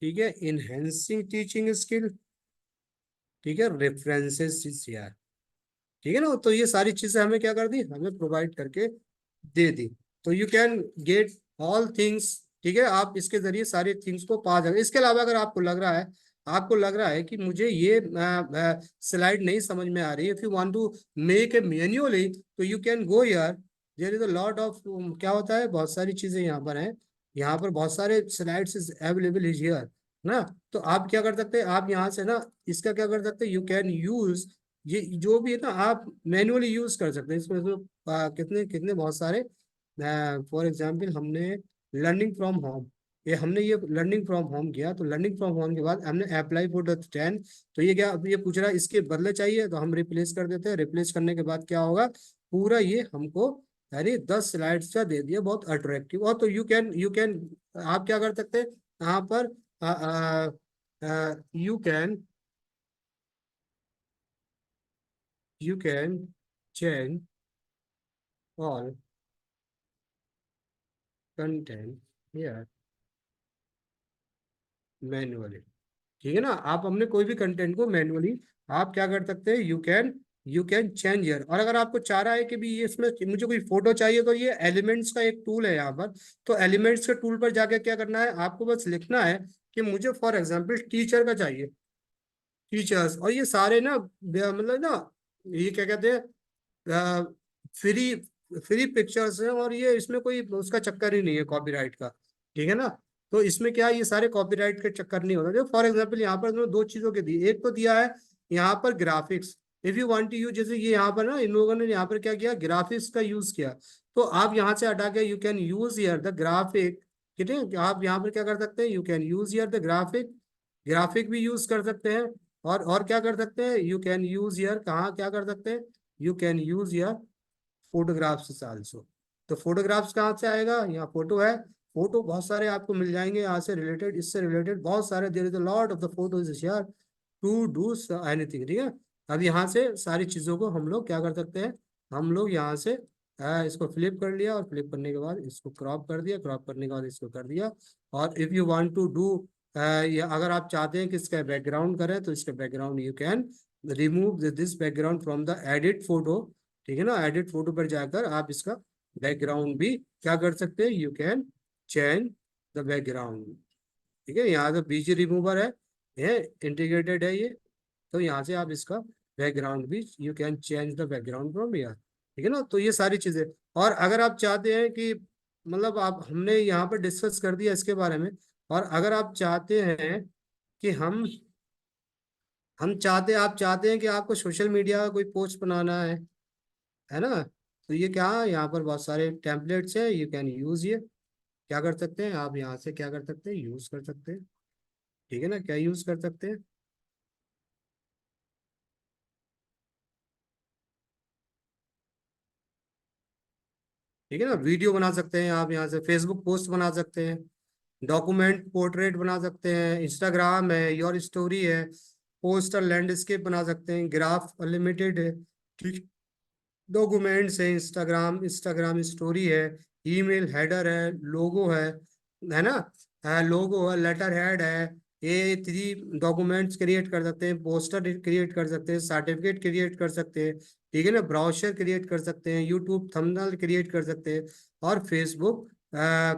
ठीक है, इनहेंसिंग टीचिंग स्किल, ठीक है, रेफरेंसेस यार, ठीक है ना। तो ये सारी चीजें हमें क्या कर दी, हमें प्रोवाइड करके दे दी। तो you can get all things, ठीक है, आप इसके जरिए सारी थिंग्स को पा जाएंगे। इसके अलावा अगर आपको लग रहा है कि मुझे ये स्लाइड नहीं समझ में आ रही है, if you want to make a manually, तो यू कैन गो यार, there is a lot of, क्या होता है, बहुत सारी चीजें यहाँ पर हैं, यहाँ पर बहुत सारे स्लाइड्स अवेलेबल इज हियर ना। तो आप क्या कर सकते हैं, आप यहाँ से ना इसका क्या कर सकते हैं, यू कैन यूज, ये जो भी है ना आप मैन्युअली यूज कर सकते हैं इसमें। कितने कितने बहुत सारे, फॉर एग्जाम्पल हमने लर्निंग फ्रॉम होम, ये लर्निंग फ्रॉम होम किया, तो लर्निंग फ्रॉम होम के बाद हमने अप्लाई फॉर द 10, तो ये क्या, अब ये पूछ रहा है इसके बदले चाहिए, तो हम रिप्लेस कर देते हैं। रिप्लेस करने के बाद क्या होगा, पूरा ये हमको यानी 10 स्लाइड्स का दे दिया, बहुत अट्रैक्टिव। और तो यू कैन आप क्या कर सकते हैं यहाँ पर, you can change all content here manually, ठीक है ना। आप अपने कोई भी कंटेंट को मैन्युअली आप क्या कर सकते हैं, यू कैन चेंज हियर। और अगर आपको चाह रहा है कि भी ये इसमें मुझे कोई फोटो चाहिए, तो ये एलिमेंट्स का एक टूल है यहाँ पर, तो एलिमेंट्स के टूल पर जाके क्या करना है, आपको बस लिखना है कि मुझे फॉर एग्जाम्पल टीचर का चाहिए, टीचर्स, और ये सारे ना मतलब ना, ये क्या कहते हैं, फ्री फ्री पिक्चर्स हैं, और ये इसमें कोई उसका चक्कर ही नहीं है कॉपीराइट का, ठीक है ना। तो इसमें क्या है, ये सारे कॉपीराइट के चक्कर नहीं होता। फॉर एग्जाम्पल यहाँ पर इन्होंने दो चीजों के दी, एक तो दिया है यहाँ पर graphics, if you want to use, जैसे ये यहाँ पर ना इन लोगों ने यहाँ पर क्या किया, ग्राफिक्स का यूज किया, तो आप यहाँ से हटा के you can use here the graphic, ठीक है, आप यहाँ पर क्या कर सकते हैं, you can use here the graphic, graphic भी यूज कर सकते हैं। और क्या कर सकते हैं, यू कैन यूज हियर, कहाँ क्या कर सकते हैं, you can use here photographs also. तो फोटोग्राफ्स कहाँ से आएगा, यहाँ फोटो है, फोटो बहुत सारे आपको मिल जाएंगे यहाँ से रिलेटेड, इससे रिलेटेड बहुत सारे, there is a lot of the photos here to do anything, ठीक है। अब यहाँ से सारी चीजों को हम लोग क्या कर सकते हैं, हम लोग यहाँ से इसको फ्लिप कर लिया, और फ्लिप करने के बाद इसको क्रॉप कर दिया, क्रॉप करने के बाद इसको कर दिया। और if you want to do, या अगर आप चाहते हैं कि इसका बैकग्राउंड करें, तो इसका background you can remove this background from the edit photo, ठीक है ना। एडिट फोटो पर जाकर आप इसका बैकग्राउंड भी क्या कर सकते हैं, you can change the background, ठीक है। यहाँ से बीजी रिमूवर है, ये इंटीग्रेटेड है ये, तो यहाँ से आप इसका बैकग्राउंड भी you can change the background from यहाँ, ठीक है ना। तो ये सारी चीजें, और अगर आप चाहते हैं कि मतलब आप, हमने यहाँ पर डिस्कस कर दिया इसके बारे में, और अगर आप चाहते हैं कि आप चाहते हैं कि आपको सोशल मीडिया का कोई पोस्ट बनाना है ना, तो ये क्या है, यहाँ पर बहुत सारे टेम्पलेट्स है, यू कैन यूज ये, क्या कर सकते हैं आप यहाँ से क्या कर सकते हैं, यूज कर सकते हैं, ठीक है ना, क्या यूज कर सकते हैं, ठीक है ना। वीडियो बना सकते हैं आप यहाँ से, फेसबुक पोस्ट बना सकते हैं, डॉक्यूमेंट पोर्ट्रेट बना सकते हैं, इंस्टाग्राम है, योर स्टोरी है, पोस्टर लैंडस्केप बना सकते हैं, ग्राफ अनलिमिटेड है, ठीक, डॉक्यूमेंट्स है, इंस्टाग्राम इंस्टाग्राम स्टोरी है, ईमेल हेडर है ना, लोगो है, लेटर हेड है, ये 3 डॉक्यूमेंट्स क्रिएट कर सकते हैं, पोस्टर क्रिएट कर सकते हैं, सर्टिफिकेट क्रिएट कर सकते हैं, ठीक है ना, ब्राउजर क्रिएट कर सकते हैं, यूट्यूब थंबनेल क्रिएट कर सकते हैं, और फेसबुक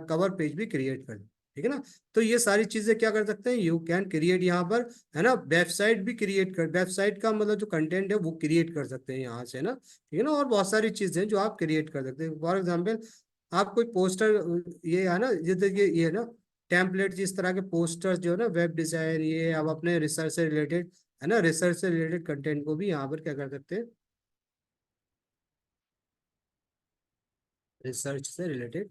कवर पेज भी क्रिएट कर, ठीक है ना। तो ये सारी चीजें क्या कर सकते हैं, यू कैन क्रिएट यहाँ पर, है ना। वेबसाइट भी क्रिएट कर, वेबसाइट का मतलब जो कंटेंट है वो क्रिएट कर सकते हैं यहाँ से ना, ठीक है ना। और बहुत सारी चीजें जो आप क्रिएट कर सकते हैं, फॉर एग्जाम्पल आप कोई पोस्टर, ये है ना, ये देखिए ये है ना टेम्पलेट, जिस तरह के पोस्टर्स जो है ना, वेब डिजाइन, ये आप अपने रिसर्च से रिलेटेड, है ना, रिसर्च से रिलेटेड कंटेंट को भी यहाँ पर क्या कर सकते हैं, रिसर्च से रिलेटेड,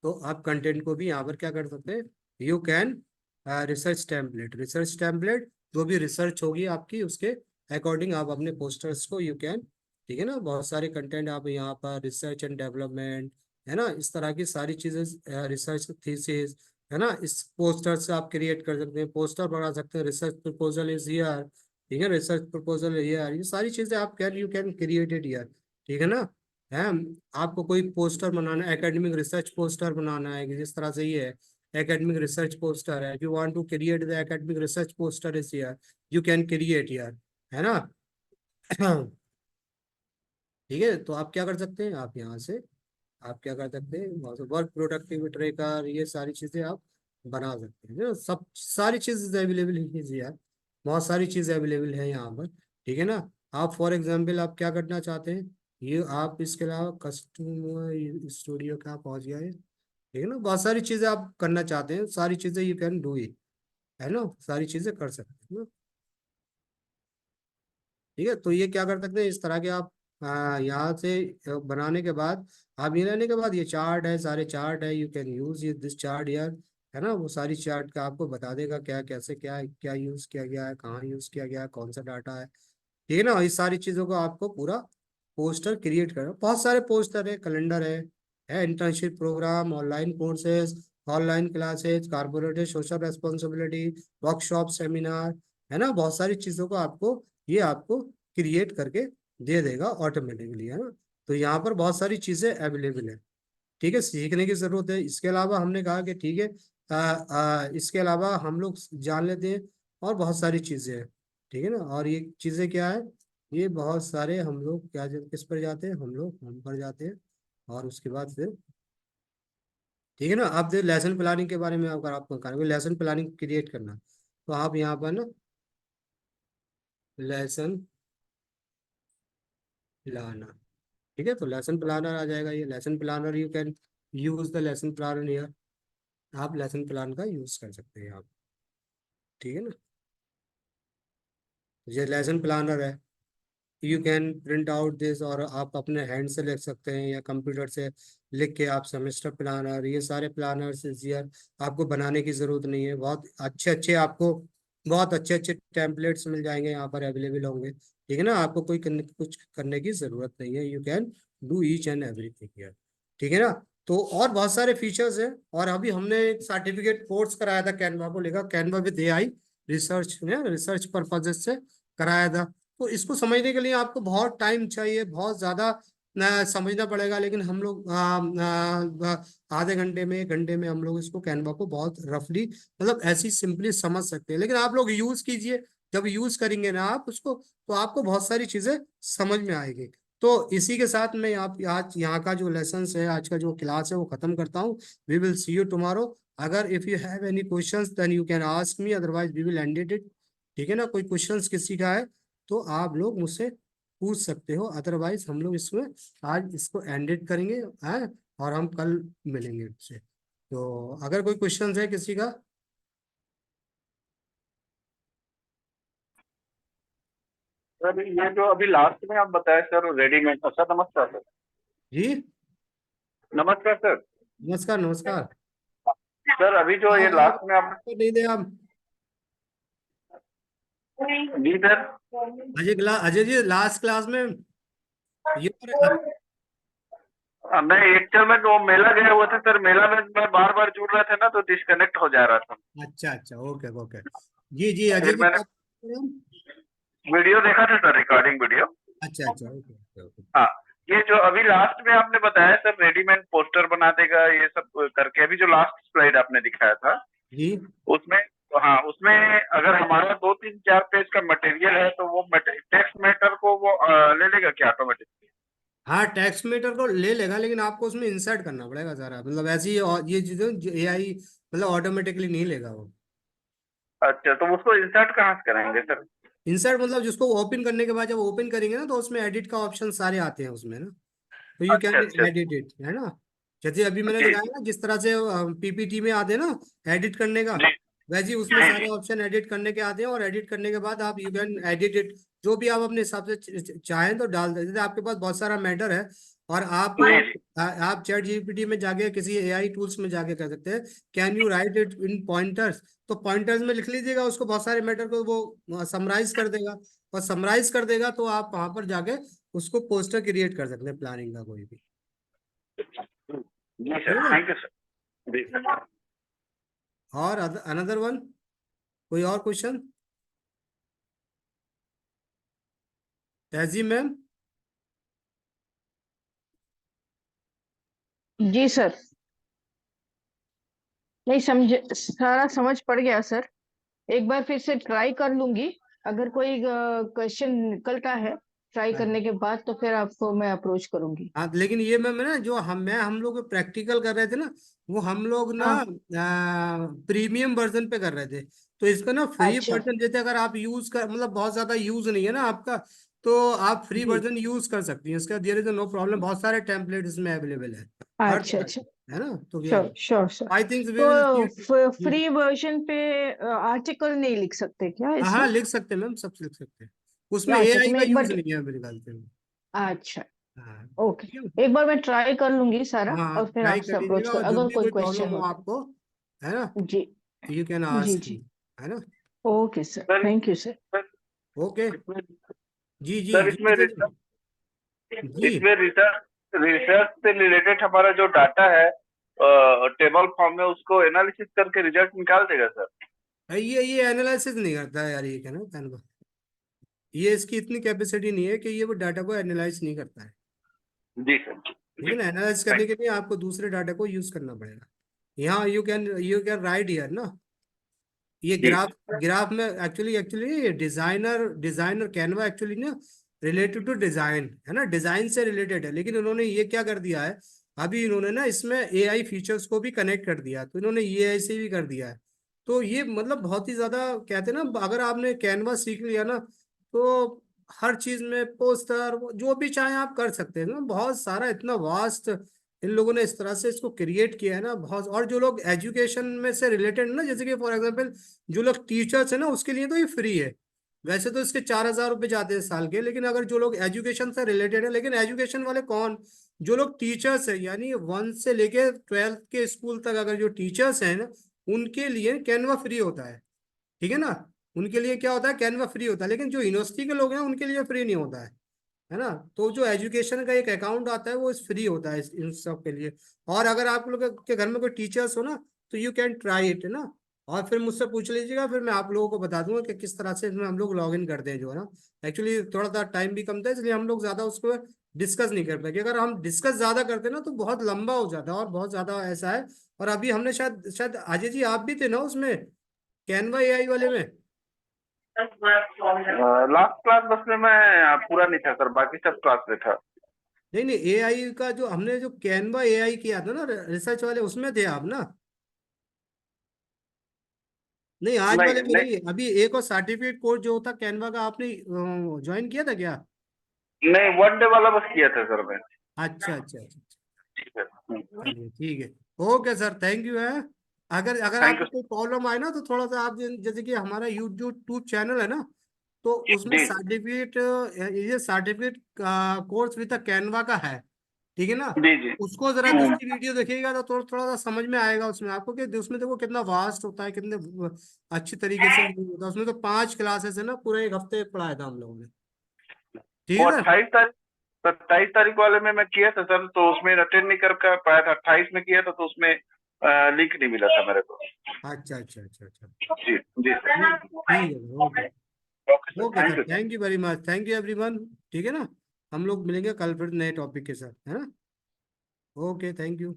तो आप कंटेंट को भी यहाँ पर क्या कर सकते हैं, यू कैन रिसर्च टेम्पलेट जो भी रिसर्च होगी आपकी उसके अकॉर्डिंग आप अपने पोस्टर्स को यू कैन, ठीक है ना, बहुत सारे कंटेंट आप यहाँ पर रिसर्च एंड डेवलपमेंट, है ना, इस तरह की सारी चीजें, रिसर्च थीसिस, है ना, इस पोस्टर से आप क्रिएट कर सकते हैं, पोस्टर बना सकते हैं, रिसर्च प्रपोजल इज हियर, ठीक है, रिसर्च प्रपोजल हियर, ये सारी चीजें आप can you can create it here, ठीक है ना। है, आपको कोई पोस्टर बनाना है, एकेडमिक रिसर्च पोस्टर बनाना है, कि जिस तरह से ये है एकेडमिक रिसर्च पोस्टर है, you want to create the academic research poster is here, you can create here, है ना। ठीक है, तो आप क्या कर सकते हैं, आप यहाँ से आप क्या कर सकते हैं, वर्क प्रोडक्टिविटी ट्रैकर, ये सारी चीजें आप बना सकते हैं, जो सब सारी चीजें अवेलेबल है यार, बहुत सारी चीजें अवेलेबल है यहाँ पर, ठीक है ना। आप फॉर एग्जांपल आप क्या करना चाहते हैं, ये आप इसके अलावा कस्टमर स्टूडियो का पहुंच गया है, ठीक है ना, बहुत सारी चीजें आप करना चाहते हैं, सारी चीजें यू कैन डू इट, है ना, सारी चीजें कर सकते हैं ना। ठीक है, तो ये क्या कर सकते हैं, इस तरह के आप यहाँ से बनाने के बाद, आप ये लेने के बाद, ये चार्ट है, सारे चार्ट है, यू कैन यूज ये दिस चार्ट यार, है ना, वो सारी चार्ट का आपको बता देगा क्या कैसे क्या है, क्या यूज किया गया है, कहाँ यूज किया गया है, कौन सा डाटा है, ठीक है ना। इस सारी चीजों को आपको पूरा पोस्टर क्रिएट करना, बहुत सारे पोस्टर है, कैलेंडर है internship programme, online courses, online classes, corporate social responsibility, workshop, seminar, है ना, बहुत सारी चीजों को आपको ये आपको क्रिएट करके दे देगा ऑटोमेटिकली, है ना। तो यहाँ पर बहुत सारी चीजें अवेलेबल है, ठीक है, सीखने की जरूरत है। इसके अलावा हमने कहा कि ठीक है, इसके अलावा हम लोग जान लेते हैं और बहुत सारी चीजें हैं, ठीक है ना। और ये चीजें क्या है, ये बहुत सारे हम लोग क्या किस पर जाते हैं, हम लोग हम पर जाते हैं, और उसके बाद फिर, ठीक है ना, आप लेसन प्लानिंग के बारे में अगर आपको करेंगे लेसन प्लानिंग क्रिएट करना, तो आप यहाँ पर ना लेसन प्लानर, ठीक है, तो लेसन प्लानर आ जाएगा, ये lesson planner you can use the lesson planner here, आप लेसन प्लान का यूज कर सकते हैं आप, ठीक है ना। ये लेसन प्लानर है, you can print out this, और आप अपने हैंड से लिख सकते हैं या कंप्यूटर से लिख के आप सेमेस्टर प्लानर, ये सारे प्लानर्स इस ईयर आपको बनाने की जरूरत नहीं है, बहुत अच्छे अच्छे आपको बहुत अच्छे अच्छे टेम्पलेट्स मिल जाएंगे यहाँ पर अवेलेबल होंगे, ठीक है ना, आपको कुछ करने की जरूरत नहीं है, you can do each and everything here, ठीक है ना। तो और बहुत सारे फीचर्स हैं, और अभी हमने एक सर्टिफिकेट कोर्स कराया था कैनवा को लेकर, कैनवा विद एआई रिसर्च ने रिसर्च पर्पजेस से कराया था। तो इसको समझने के लिए आपको बहुत टाइम चाहिए, बहुत ज्यादा समझना पड़ेगा, लेकिन हम लोग आधे घंटे में 1 घंटे में हम लोग इसको कैनवा को बहुत रफली, मतलब ऐसी सिंपली समझ सकते हैं, लेकिन आप लोग यूज कीजिए, जब यूज करेंगे ना आप उसको, तो आपको बहुत सारी चीजें समझ में आएगी। तो इसी के साथ मैं आप आज यहाँ का जो लेसन है, आज का जो क्लास है वो खत्म करता हूँ। We will see you tomorrow. अगर if you have any questions then you can ask me, otherwise we will end it, ठीक है ना। कोई क्वेश्चंस किसी का है तो आप लोग मुझसे पूछ सकते हो, अदरवाइज हम लोग इसमें आज इसको एंडेड करेंगे, हैं, और हम कल मिलेंगे उससे। तो अगर कोई क्वेश्चन है किसी का।
सर ये जो अभी लास्ट में आप बताए सर रेडीमेड, अच्छा नमस्कार सर।
जी,
नमस्कार सर।
नमस्कार नमस्कार।
सर अभी जो ये
आप
लास्ट में आपने,
नहीं दे आप
जी sir.
Ajay ji last class में ये
मैं एक्चुअल में वो मेला गए हुए थे सर, मेला में मैं बार बार जुड़ रहे थे ना तो डिस्कनेक्ट हो जा रहा था।
अच्छा अच्छा, ओके ओके। जी जी अजय
फिर
जी
मैंने
क्या बोल रहे हैं?
वीडियो देखा था सर, रिकॉर्डिंग वीडियो।
अच्छा अच्छा, ओके ओके ओके।
हाँ, ये जो अभी लास्ट में आपने बताया सर रेडीमेड पोस्टर बना देगा ये सब करके, अभी जो लास्ट स्लाइड आपने दिखाया था
जी
उसमें, तो हाँ उसमें अगर हमारा 2 3 4 पेज का मटेरियल है तो वो टेक्स्ट मैटर को वो ले लेगा क्या ऑटोमेटिक?
हाँ, टेक्स्ट मीटर को ले लेगा, लेकिन आपको उसमें इंसर्ट करना पड़ेगा सारा, मतलब ऐसी ये चीजें एआई मतलब ऑटोमेटिकली नहीं लेगा वो।
अच्छा, तो उसको इंसर्ट कहाँ से कराएंगे सर?
इंसर्ट मतलब जिसको ओपन करने के बाद जब ओपन करेंगे ना, तो उसमें एडिट का ऑप्शन सारे आते हैं उसमें ना, तो यू
अच्छा
कैन
अच्छा।
एडिट इट, है ना। जैसे अभी मैंने
जी
दिखाया ना, जिस तरह से पीपीटी में आते हैं ना एडिट करने का,
जी
वैसे ही उसमें सारे ऑप्शन एडिट करने के आते हैं, और एडिट करने के बाद आप यू कैन एडिट इट, जो भी आप अपने हिसाब से चाहें तो डाल देते हैं। आपके पास बहुत सारा मैटर है, और आप
जी जी
आप चैट जीपीटी में जाके किसी एआई टूल्स में जाके कर सकते हैं, can you right it in pointers, तो पॉइंटर्स में लिख लीजिएगा उसको, बहुत सारे मैटर को वो समराइज कर देगा, और समराइज कर देगा तो आप वहां पर जाके उसको पोस्टर क्रिएट कर सकते हैं प्लानिंग का कोई भी।
जी सर,
ठीक है।
Thank you sir. जी सर।
और अनदर वन, कोई और क्वेश्चन? तहजीब मैम।
जी सर, नहीं समझ, सारा समझ पड़ गया सर। एक बार फिर से ट्राई कर लूंगी, अगर कोई क्वेश्चन निकलता है ट्राई करने के बाद तो फिर आपको मैं अप्रोच करूंगी।
हाँ लेकिन ये मैम ना, जो हम लोग प्रैक्टिकल कर रहे थे ना, वो हम लोग ना
हाँ।
प्रीमियम वर्जन पे कर रहे थे। तो इसका ना फ्री
अच्छा।
वर्जन जैसे अगर आप यूज कर, मतलब बहुत ज्यादा यूज नहीं है ना आपका, तो आप फ्री
जी।
वर्जन यूज कर सकती हैं इसका, देयर इज नो प्रॉब्लम, बहुत सारे टेम्पलेट इसमें अवेलेबल है हर
अच्छा
तरह
अच्छा।
के, है ना, तो ये
sure sure sir.
I think we will see.
तो फ्री वर्जन पे आर्टिकल नहीं लिख सकते क्या
हाँ
इसमें?
हाँ, लिख सकते हैं मैम, सब लिख सकते हैं, उसमें
अच्छा, तो
एआई
मैं
का
एक
यूज
बार,
नहीं है मेरे ख्याल से।
अच्छा,
हाँ
ओके,
ठीक है।
एक बार मैं ट्राई कर लूंगी सारा
हाँ
और फिर
ट्राई कर
आपसे अप्रोच
लीजिएगा,
कर
और जब
अगर
भी
कोई
कोई प्रॉब्लम
क्वेश्चन
हो
हो।
आपको, है ना,
जी
यू कैन
जी
आस्क
जी।
मी, है ना।
Okay sir,
sir
thank you sir.
Sir,
okay.
इसमें
जी जी
सर
जी
इसमें
जी जी।
इसमें रिसर्च रिसर्च से रिलेटेड हमारा जो डाटा है टेबल फॉर्म में, उसको एनालिसिस करके रिजल्ट निकाल देगा सर।
ये एनालिसिस नहीं करता है यार, ये क्या ना कैनवा, ये इसकी इतनी कैपेसिटी नहीं है कि ये वो डाटा को एनालाइज नहीं करता है।
जी सर।
ठीक
जी
है ना, एनालाइज करने
थैंक
के लिए आपको दूसरे डाटा को यूज करना पड़ेगा। यहाँ यू कैन राइट हियर ना, ये
जी
ग्राफ, ग्राफ में actually actually designer designer Canva actually ना रिलेटेड टू डिजाइन, है ना, डिजाइन से रिलेटेड है, लेकिन उन्होंने ये क्या कर दिया है, अभी इन्होंने ना इसमें एआई फीचर्स को भी कनेक्ट कर दिया, तो इन्होंने एआई से भी कर दिया है। तो ये मतलब बहुत ही ज्यादा, कहते हैं ना, अगर आपने कैनवा सीख लिया ना, तो हर चीज में पोस्टर जो भी चाहे आप कर सकते हैं ना, बहुत सारा, इतना वास्ट इन लोगों ने इस तरह से इसको क्रिएट किया है ना बहुत। और जो लोग एजुकेशन में से रिलेटेड ना, जैसे कि फॉर एग्जांपल जो लोग टीचर्स है ना, उसके लिए तो ये फ्री है, वैसे तो इसके 4,000 रुपये जाते हैं साल के, लेकिन अगर जो लोग एजुकेशन से रिलेटेड है, लेकिन एजुकेशन वाले कौन, जो लोग टीचर्स है, यानी 1 से लेके 12th के स्कूल तक अगर जो टीचर्स हैं ना, उनके लिए कैनवा फ्री होता है। ठीक है ना, उनके लिए क्या होता है, कैनवा फ्री होता है, लेकिन जो यूनिवर्सिटी के लोग हैं उनके लिए फ्री नहीं होता है ना। तो जो एजुकेशन का एक अकाउंट आता है वो इस फ्री होता है इन सब के लिए। और अगर आप लोग के घर में कोई टीचर्स हो ना, तो यू कैन ट्राई इट ना, और फिर मुझसे पूछ लीजिएगा, फिर मैं आप लोगों को बता दूंगा कि किस तरह से इसमें हम लोग लॉग इन करते हैं, जो है ना। एक्चुअली थोड़ा सा टाइम भी कम था, इसलिए हम लोग ज्यादा उसको डिस्कस नहीं कर पाए, अगर हम डिस्कस ज्यादा करते ना तो बहुत लंबा हो जाता है, और बहुत ज्यादा ऐसा है। और अभी हमने शायद शायद अजय जी आप भी थे ना उसमें, कैनवा एआई वाले में?
लास्ट क्लास बस में मैं पूरा नहीं था सर, बाकी सब क्लास में था।
नहीं नहीं, एआई का जो हमने जो कैनवा एआई किया था ना, रिसर्च वाले, उसमें थे आप ना? नहीं आज
नहीं
वाले में
नहीं
नहीं, अभी एक और सर्टिफिकेट कोर्स जो होता कैनवा का, आपने ज्वाइन किया था क्या?
नहीं, वन डे वाला बस किया था सर मैं।
अच्छा अच्छा अच्छा।
ठीक है।
चलिए ठीक है। ओके सर, थैंक यू है। अगर अगर
थैंक
आपको
यू।
कोई प्रॉब्लम आए ना, तो थोड़ा सा आप जैसे कि हमारा यूट्यूब चैनल है ना, तो उसमें
जी
सर्टिफिकेट, ये सर्टिफिकेट कोर्स विद कैनवा का है, ठीक है ना।
जी जी।
उसको जरा दूसरी वीडियो देखिएगा तो थोड़ा थोड़ा सा समझ में आएगा उसमें आपको, कि उसमें देखो कितना वास्ट होता है, कितने अच्छी तरीके से यूज होता है उसमें। तो 5 क्लासेस है ना, पूरे एक हफ्ते पढ़ाया था हम लोगों ने। ठीक
वो
है सर।
28 तारीख, 27 तारीख वाले में मैं किया था सर, तो उसमें अटेंड नहीं कर पाया था। 28 में किया था तो उसमें लिंक नहीं मिला था मेरे को।
अच्छा अच्छा अच्छा अच्छा।
जी जी सर।
ठीक है, okay.
Okay sir,
okay
thank
sir,
you sir.
Thank you very much, thank you everyone. ठीक है ना, हम लोग मिलेंगे कल फिर नए टॉपिक के साथ, है ना। Okay, thank you.